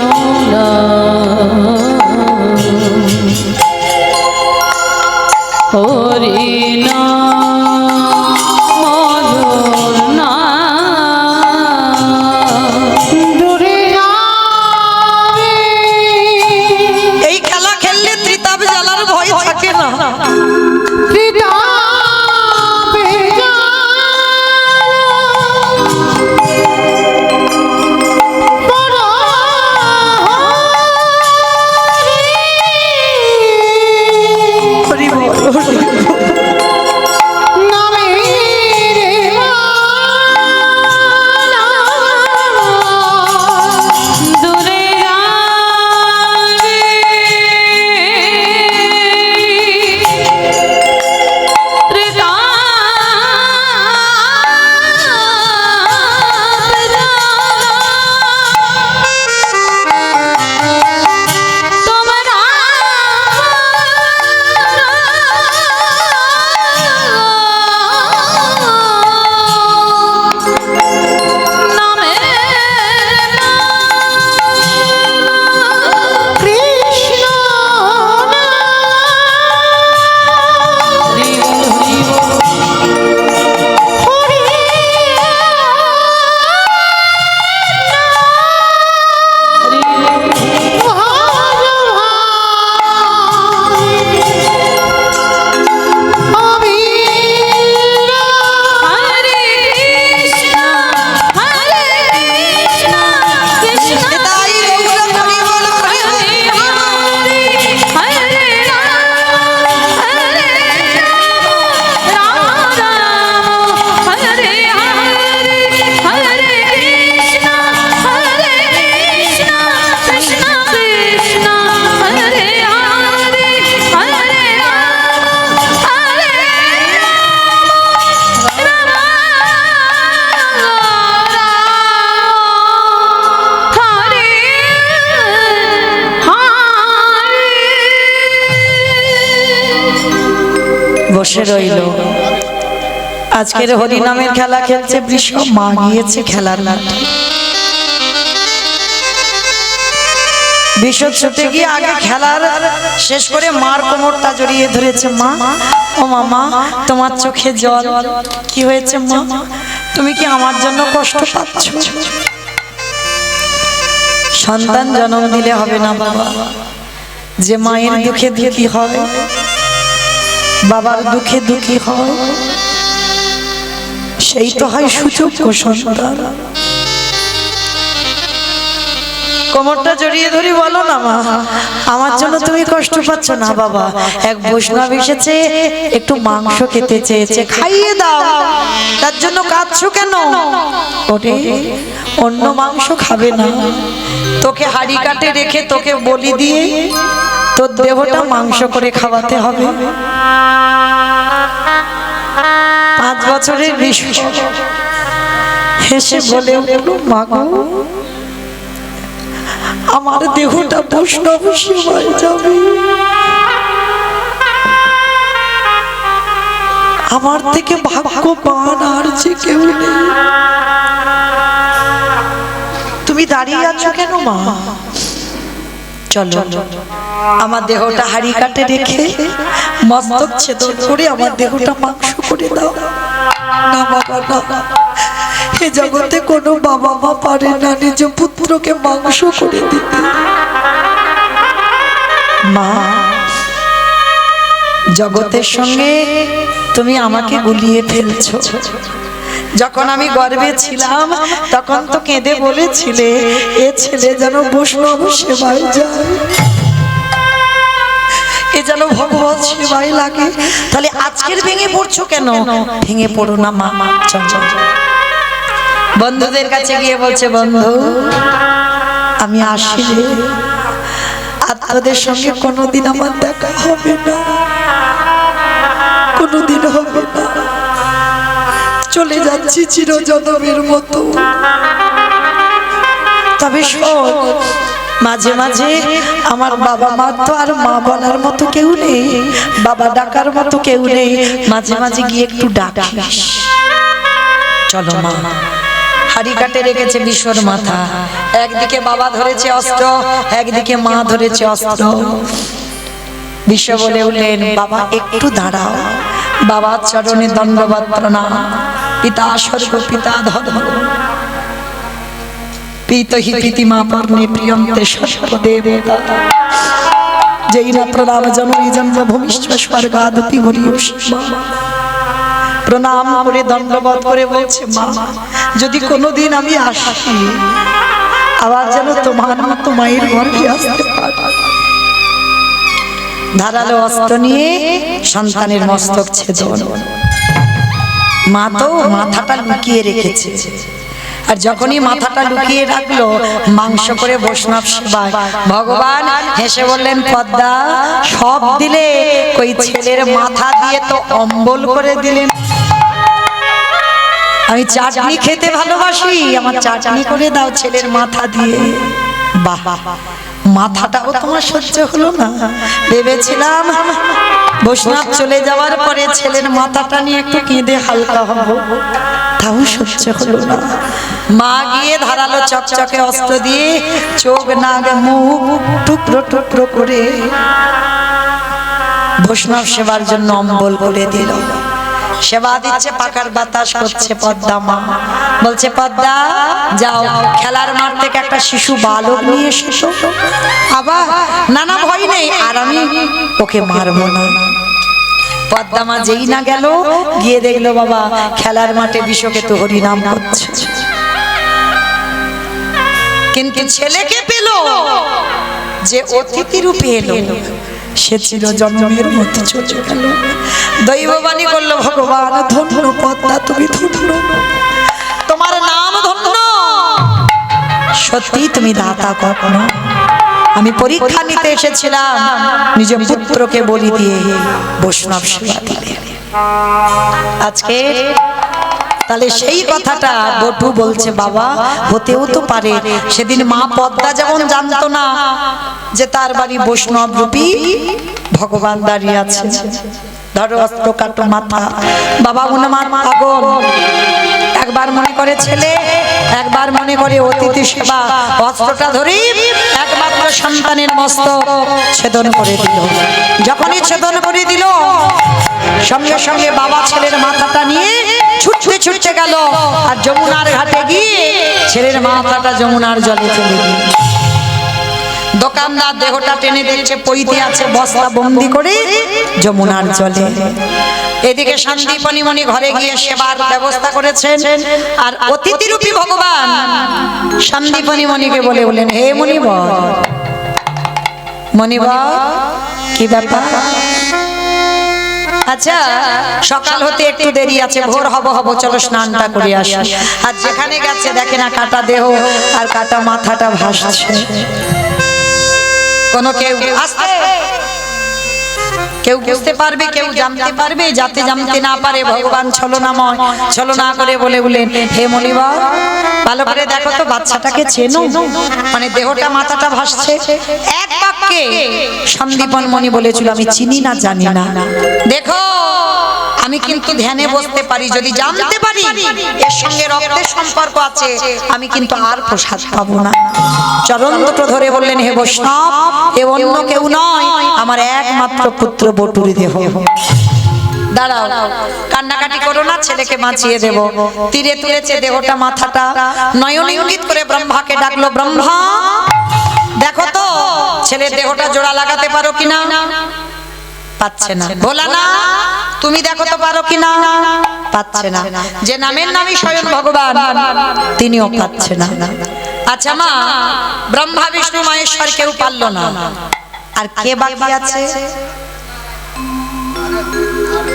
হরি মধুর না দূরে যাবে বসে রইল। আজকের হরিনামের খেলা খেলছে বৃষভ, মা গিয়েছে খেলার মাঠে। বৃষভ ছুটে গিয়ে আগে খেলার শেষ করে মার কোমরটা জড়িয়ে ধরেছে। মা, ও মামা, তোমার চোখে জল, কি হয়েছে মা? তুমি কি আমার জন্য কষ্ট পাচ্ছ? সন্তান জন্ম দিলে হবে না বাবা, যে মায়ের দুঃখে দুঃখী হয়, বাবার দুঃখে দুঃখী হয়, সেই তো হয় সুযোগ্য সন্তান। কোমরটা জড়িয়ে ধরি, বলো না মা, আমার জন্য তুমি কষ্ট পাচ্ছ না? বাবা, এক বৈষ্ণব এসেছে, একটু মাংস খেতে চেয়েছে, খাইয়ে দাও, তার জন্য কাঁদছো কেন? ওরে, অন্য মাংস খাবে না, তোকে হাড়ি কাটে রেখে তোকে বলি দিয়ে তোর দেহটা মাংস করে খাওয়াতে হবে। 5 বছরের বিষয় হেসে বলে উঠল, মা গো, আমার দেহটা বৈষ্ণব সেবায় যাবে, আমার থেকে ভাগ্যবান আর যে কেউ নেই। তুমি দাঁড়িয়ে আছো কেন মা? চলো, আমার দেহটা হাড়ি কাটে রেখে মস্তক ছেদন করে আমার দেহটা মাংস করে দাও। না বাবা, না, এ জগতে কোনো বাবা মা পারে না নিজ পুত্রকে মাংস করে দিতে। মা, জগতের সঙ্গে তুমি আমাকে গুলিয়ে ফেলছো। যখন আমি গর্ভে ছিলাম তখন তো কেঁদে বলেছিলে, এ ছেলে যেন বৈষ্ণব সেবায় যায়, এ যেন ভগবত সেবায় লাগে। তাহলে আজকের ভেঙে পড়ছো কেন? ভেঙে পড়ো না মা, চল চল। বন্ধুদের কাছে গিয়ে বলছে, বন্ধু, আমি আসি রে, আর তোদের সঙ্গে কোনোদিন আমার দেখা হবে না, কোনোদিন হবে না, চলে যাচ্ছি চিরজনমের মতো। তবে শোন, মাঝে মাঝে আমার বাবা মা তো আর মা বলার মতো কেউ নেই, বাবা ডাকার মতো কেউ নেই, মাঝে মাঝে গিয়ে একটু ডাকিস। চলো মা। হাড়ি কাটে রেখেছে বিশ্বর মাথা, একদিকে বাবা ধরেছে অস্ত্র, একদিকে মা ধরেছে অস্ত্র। বিশ্ব বলে উঠলেন, বাবা একটু দাঁড়াও। বাবার চরণে দণ্ডবত প্রণাম। পিতা স্বর্গ, পিতা ধর্ম, পিতহি প্রীতিমা পর্ণে প্রিয়ন্তে সর্বদেবতা, যেই না প্রণাম জননী জন্মভূমিষ্ঠ স্বর্গাদপি হরিয়সীমা। প্রণাম করে দণ্ডবত করে বলছে, মা, যদি কোনোদিন আমি আসি, আবার যেন তোমার মতো মায়ের গর্ভে আসতে পারি। ধারালো অস্ত্র নিয়ে সন্তানের মস্তক ছেদন। মা তো মাথাটা লুকিয়ে রেখেছে, আর যখনই মাথাটা লুকিয়ে রাখলো, মাংস করে বৈষ্ণব সেবায়। ভগবান হেসে বললেন, পদ্মা, সব দিলে, ওই ছেলের মাথা দিয়ে তো অম্বল করে দিলেন। আমি চাটনি খেতে ভালোবাসি, আমার চাটনি করে দাও ছেলের মাথা দিয়ে। বাহ, মাথাটাও তোমার সহ্য হলো না? ভেবেছিলাম বৈষ্ণব চলে যাওয়ার পরে ছেলের মাথাটা নিয়ে একটু কেঁদে হালকা হবো, তাও সহ্য হলো না। মা গিয়ে ধারালো চকচকে অস্ত্র দিয়ে চোখ নাক মুখ টুকরো টুকরো করে বৈষ্ণব সেবার জন্য অম্বল করে দিল। সেবা দিচ্ছে, পাকার বাতাস করছে। পদ্মা মা বলছে, পদ্মা, যাও খেলার মাঠ থেকে একটা শিশু বালক নিয়ে এসো। আবার না না, ভয় নেই, আর আমি ওকে মারবো না। পদ্মা মা যেই না গেল, গিয়ে দেখলো বাবা খেলার মাঠে বিশ্বকেতু হরিনাম করছে। কিন্তু ছেলেকে পেল যে অতিথি রূপে এলো, সে ছিল জন্মের মধ্যে চলে গেল। দৈববাণী করলো, ভগবান ধন্য, পদ্মা তুমি ধন্য, তোমার নাম ধন্য, সত্যি তুমি দাতা কখনো। আমি পরীক্ষা নিতে এসেছিলাম, নিজ পুত্রকে বলি দিয়ে বৈষ্ণব সেবা দিলে। আজকে তাহলে সেই কথাটা বটু বলছে, বাবা হতেও তো পারে। সেদিন মা পদ্মা যেমন জানতো না যে তার বাড়ি বৈষ্ণব রূপী ভগবান দাঁড়িয়ে আছে, ধরো অস্ত্র কাটো মাথা। বাবা হনুমান পাগল, একবার মনে করে ছেলে, একবার মনে করে অতিথি সেবা। অস্ত্রটা ধরে একমাত্র সন্তানের মস্তক ছেদন করে দিল। যখনই ছেদন করে দিল, সঙ্গে সঙ্গে বাবা ছেলের মাথাটা নিয়ে ছুটতে ছুটতে গেল, আর যমুনার ঘাটে গিয়ে ছেলের মাথাটা যমুনার জলে ফেলে দিল। দোকানদার দেহটা টেনে দেখছে পইতে আছে, বস্তা বন্দি করে যমুনার জলে। এদিকে সন্দীপনী মণি ঘরে গিয়ে সেবার ব্যবস্থা করেছেন, আর অতিথিরূপী ভগবান সন্দীপনী মণিকে বলে বলেন, হে মণিবর, মণিবর কি ব্যাপার? আচ্ছা, সকাল হতে একটু দেরি আছে, ভোর হব চলো স্নানটা করে আসি। আর যেখানে গেছে দেখে না কাটা দেহ আর কাটা মাথাটা ভাসছে। কোনো কেউ আসতে, কেউ বুঝতে পারবে, কেউ জানতে পারবে? যাতে জানতে না পারে ভগবান ছলনাময়, ছলনা করে বলে বলেন, হে মণিবর, ভালো করে দেখো তো বাচ্চাটাকে চেনো? মানে দেহটা মাথাটা ভাসছে। এক বাক্যে সন্দীপন মণি বলেছিল, আমি চিনি না, জানি না। দেখো, আমি কিন্তু ধ্যানে বসতে পারি, যদি জানতে পারি এর সঙ্গে রক্তের সম্পর্ক আছে, আমি কিন্তু আর প্রসাদ পাবো না। চরণ দুটো ধরে বললেন, হে বৈষ্ণব, এ অন্য কেউ নয়, আমার একমাত্র পুত্র বটুরি দেহ। দাঁড়াও, কান্নাকাটি করো না, ছেলেকে বাঁচিয়ে দেব। তীরে তুলেছে দেহটা, মাথাটা, নয়ন ইঙ্গিত করে ব্রহ্মাকে ডাকলো, ব্রহ্মা দেখো তো ছেলের দেহটা জোড়া লাগাতে পারো কিনা। পাচ্ছে না। বলা না, তুমি দেখো তো পারো কিনা। পাচ্ছে না। যে নামের নামই স্বয়ং ভগবান, তিনিও পাচ্ছে না। আচ্ছা মা, ব্রহ্মা বিষ্ণু মহেশ্বর কেউ পারল না, আর কে বাকি আছে?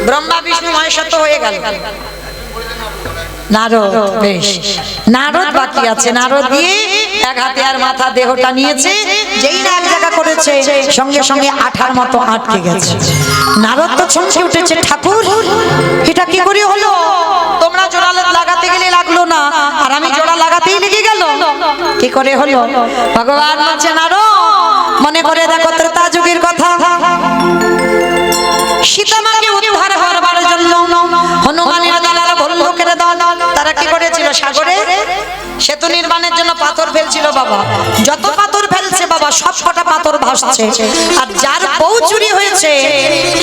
ব্রহ্মা বিষ্ণু মহেশ্বর তো হয়ে গেল, নারদ। বেশ, নারদ বাকি আছে। নারদ দিয়ে এক হাতে আর মাথা দেহটা নিয়েছে, যেই না এক জায়গা করেছে, সঙ্গে সঙ্গে আঠার মতো আটকে গেছে। নারদ তো চমকে উঠেছে, ঠাকুর এটা কি করে হলো? তোমরা জোড়া লাগাতে গেলে লাগলো না, আর আমি জোড়া লাগাতেই লেগে গেল, কি করে হলো? ভগবান বলছে, নারদ মনে করে দেখো ত্রেতা যুগের কথা। সীতামাকে উদ্ধার করবার জন্য হনুমানের দলেরা ভল্লুকের দল, তারা কি করেছিল? সাগরে সেতু নির্মাণের জন্য পাথর ফেলছিল। বাবা যত পাথর ফেলছে বাবা, সব কটা পাথর ভাসছে, আর যার বউ চুরি হয়েছে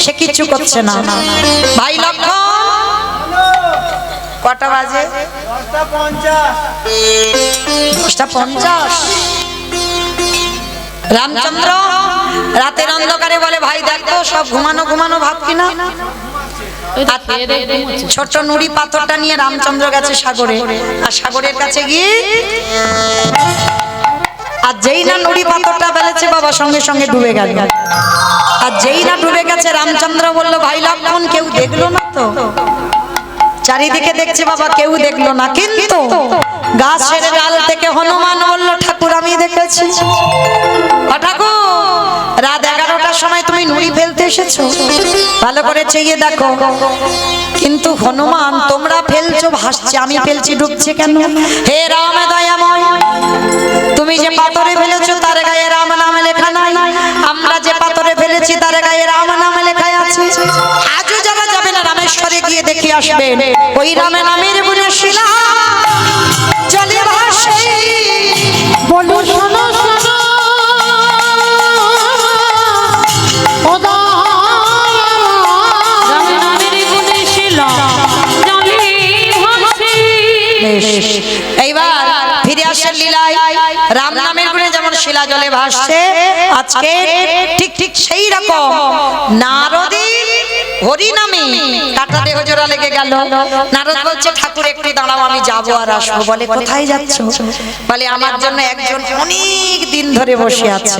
সে কিছু করছে না। ভাই লক্ষণ, কটা বাজে? 10:50। রামচন্দ্র রাতের অন্ধকারে বলে, ভাই দেখো সব ঘুমানো ঘুমানো ভাব কিনা। ছোট্ট নুড়ি পাথরটা নিয়ে রামচন্দ্র গেছে সাগরে, আর সাগরের কাছে গিয়ে আর যেই না নুড়ি পাথরটা ফেলেছে বাবা, সঙ্গে সঙ্গে ডুবে গেল। আর যেই না ডুবে গেছে, রামচন্দ্র বলল, ভাই লক্ষণ কেউ দেখলো না তো? চারিদিকে দেখছে বাবা, কেউ দেখলো না, কিন্তু গাছের ডাল থেকে হনুমান বলল, ঠাকুর আমি দেখেছি। ঠাকুর, রাত 11টার সময় তুমি নুড়ি ফেলতে এসেছো, ভালো করে চেয়ে দেখো। কিন্তু হনুমান, তোমরা ফেলছো ভাসছে, আমি ফেলছি ডুবছে কেন? হে রাম দয়াময়, তুমি যে পাথরে ফেলেছো তার গায়ে রাম নামে লেখা নাই, আমরা যে পাথরে ফেলেছি তার গায়ে রাম নামে লেখা আছে। আজও যারা যাবে না রামেশ্বরে গিয়ে দেখে আসবেন, ওই রাম নামের বুঝে শিলা জলে ভাসে। বলো শোনো শোনো ও এইবার ফিরে আসেন লীলায়। রাম নামের গুণে যেমন শিলা জলে ভাসছে, আজকে ঠিক ঠিক সেই রকম নারদের হরি নামে কাটা দেহ জোড়া লেগে গেল। নারদ বলছে, ঠাকুর একটু দাঁড়াও, আমি যাবো আর আসবো। বলে, কোথায় যাচ্ছ? বলে, আমার জন্য একজন অনেক দিন ধরে বসে আছে।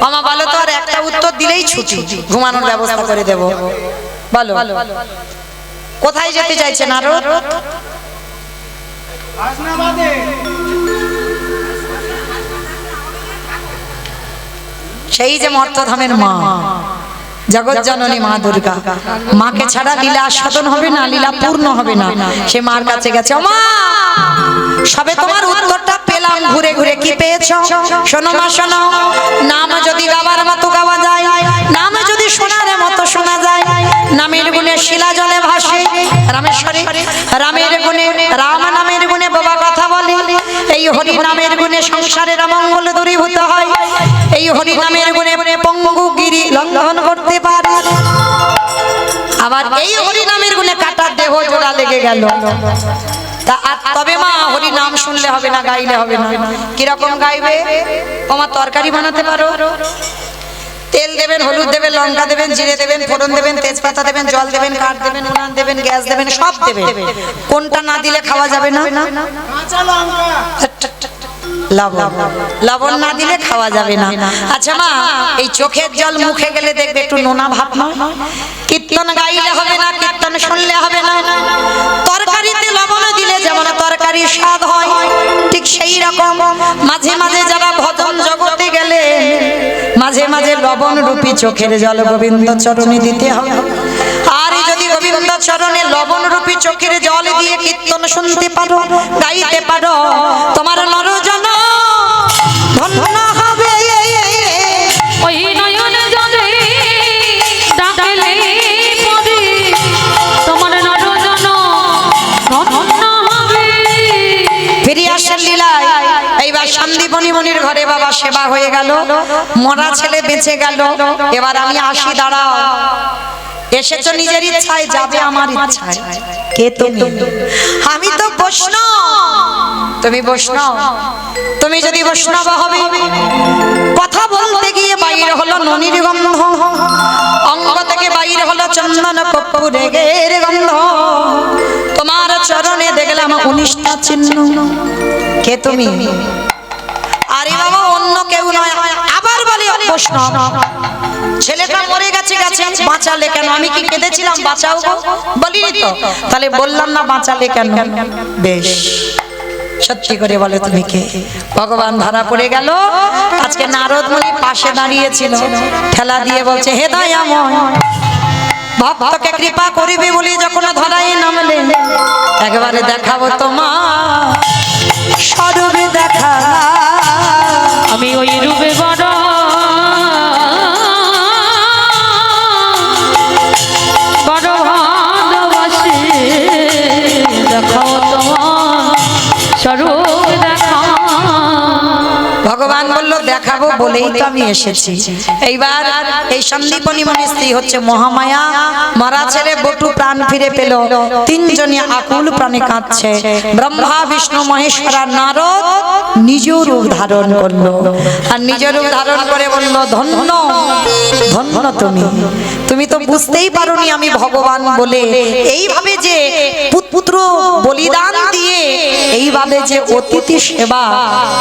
মামা বলো তো, আর একটা উত্তর দিলেই ছুটি, ঘুমানোর ব্যবস্থা করে দেব। বলো কোথায় যেতে চাইছে নারদ? সেই যে মর্তধামের মা, জগৎ জননী মা দুর্গা, মাকে ছাড়া লীলা আস্বাদন হবে না, লীলা পূর্ণ হবে না। সে মার কাছে গেছে, মা সবে তোমার উত্তরটা পেলাম, ঘুরে ঘুরে কি পেয়েছো? শোনো মা শোনো, নাম যদি গাবার মতো গাওয়া যায়, নাম যদি শোনার মতো শোনা যায়, নামের গুণে শিলা জলে ভাসে রামেশ্বরে, রামের গুণে রাম নামের গুণে বাবা কথা বলে, এই হরি নামের গুণে সংসারের অমঙ্গল দূরীভূত হয়, এই হরি নামের গুণে পঙ্গু গিরি লঙ্ঘন করতে পারে। আবার এই হরি নামের গুণে কাটার দেহ জোড়া লেগে গেল। তবে মা হরি নাম শুনলে হবে না, গাইলে হবে না। কিরকম গাইবে? তোমার তরকারি বানাতে পারো, তেল দেবেন, হলুদ দেবেন, লঙ্কা দেবেন, জিরে দেবেন, ফোড়ন দেবেন, তেজপাতা দেবেন, জল দেবেন, কাঠ দেবেন, উনান দেবেন, গ্যাস দেবেন, সব দেবেন। কোনটা না দিলে খাওয়া যাবে না? লবণ, লবণ না দিলে খাওয়া যাবে না। আচ্ছা মা, এই চোখের জল মুখে গেলে দেখবে একটু নোনা ভাব নয়? কীর্তন গাইলে হবে না, কীর্তন শুনলে হবে না। তরকারিতে লবণ দিলে যেমন তরকারি স্বাদ হয়, ঠিক সেই রকম মাঝে মাঝে যারা ভজন জগতে গেলে মাঝে মাঝে লবণ রূপী চোখের জল গোবিন্দ চরণে দিতে হবে। আর যদি গোবিন্দ চরণে লবণ রূপী চোখের জল দিয়ে কীর্তন শুনতে পারো, গাইতে পারো, তোমার নরজন ধন্য হবে। ওই নয়ন জলে ডাকলে পদে তোমার নরজন ধন্য হবে। ফিরে আসেন লীলায়। এইবার সন্দীপনী মনির ঘরে বাবা সেবা হয়ে গেল, মরা ছেলে বেঁচে গেল। এবার আমি আসি, দাঁড়াও। এসেছো নিজের ইচ্ছায়, যাবে আমার ইচ্ছায়। কে তুমি? আমি তো বৈষ্ণব। তুমি বৈষ্ণব? তুমি যদি বৈষ্ণব হবে, কথা বলতে গিয়ে বাইরে হলো ননির গন্ধ, অঙ্গ থেকে বাইরে হলো চন্দন কর্পূরের গন্ধ, তোমার চরণে দেখলাম 19টা চিহ্ন। কে তুমি? আরে বাবা অন্য কেউ নয়, আবার বলি বৈষ্ণব। ছেলেটা মরে গেছে, বাঁচালে কেন? আমি কি কেঁদেছিলাম বাঁচাও গো? বলিনি তো। তাহলে বললাম না বাঁচালে কেন? বেশ, সত্যি করে বলে তুমি কে? ভগবান ধরা পড়ে গেল। আজকে নারদ মুনি পাশে দাঁড়িয়েছিল, ঠেলা দিয়ে বলছে, হে দয়াময়, ভক্তকে কৃপা করিবে বলে যখন ধরাই নামলে, একবারে দেখাবো তোমার স্বরূপে দেখা। আমি ওই রূপে বড় বড় ভালোবাসি, দেখাও তোমার স্বরূপ দেখা। ভগবান বলল দেখাবো বলেই তো আমি এসেছি। এইবার এই সন্দীপনী মনি স্ত্রী হচ্ছে মহামায়া। মারা ছেলে বটু প্রাণ ফিরে পেল, তিনজনই আকুল প্রাণে কাঁদছে। ব্রহ্মা বিষ্ণু মহেশ্বর আর নারদ নিজ রূপ ধারণ করলো, আর নিজ রূপ ধারণ করে বলল, ধন্য ধন্য তুমি, তুমি তো বুঝতেই পারোনি আমি ভগবান বলে। এইভাবে যে পুত্র বলিদান দিয়ে এইভাবে যে অতিথি সেবা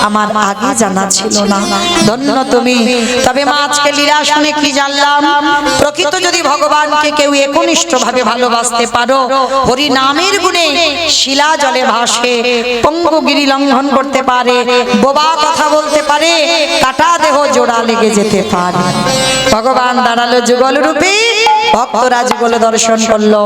আমার আগে জানা ছিল না, ধন্য তুমি। তবে মা আজকে লীলা শুনে কি জানলাম, প্রকৃত যদি ভগবানকে কেউ একনিষ্ঠ ভাবে ভালোবাসতে পারো, হরি নামের গুণে শিলা জলে ভাসে, পঙ্গু গিরি লঙ্ঘন করতে পারে, বোবা কথা বলতে পারে, কাটা দেহ জোড়া লেগে যেতে পারে। ভগবান দাঁড়ালো যুগল রূপে, ভক্তরা যুগল দর্শন করলো।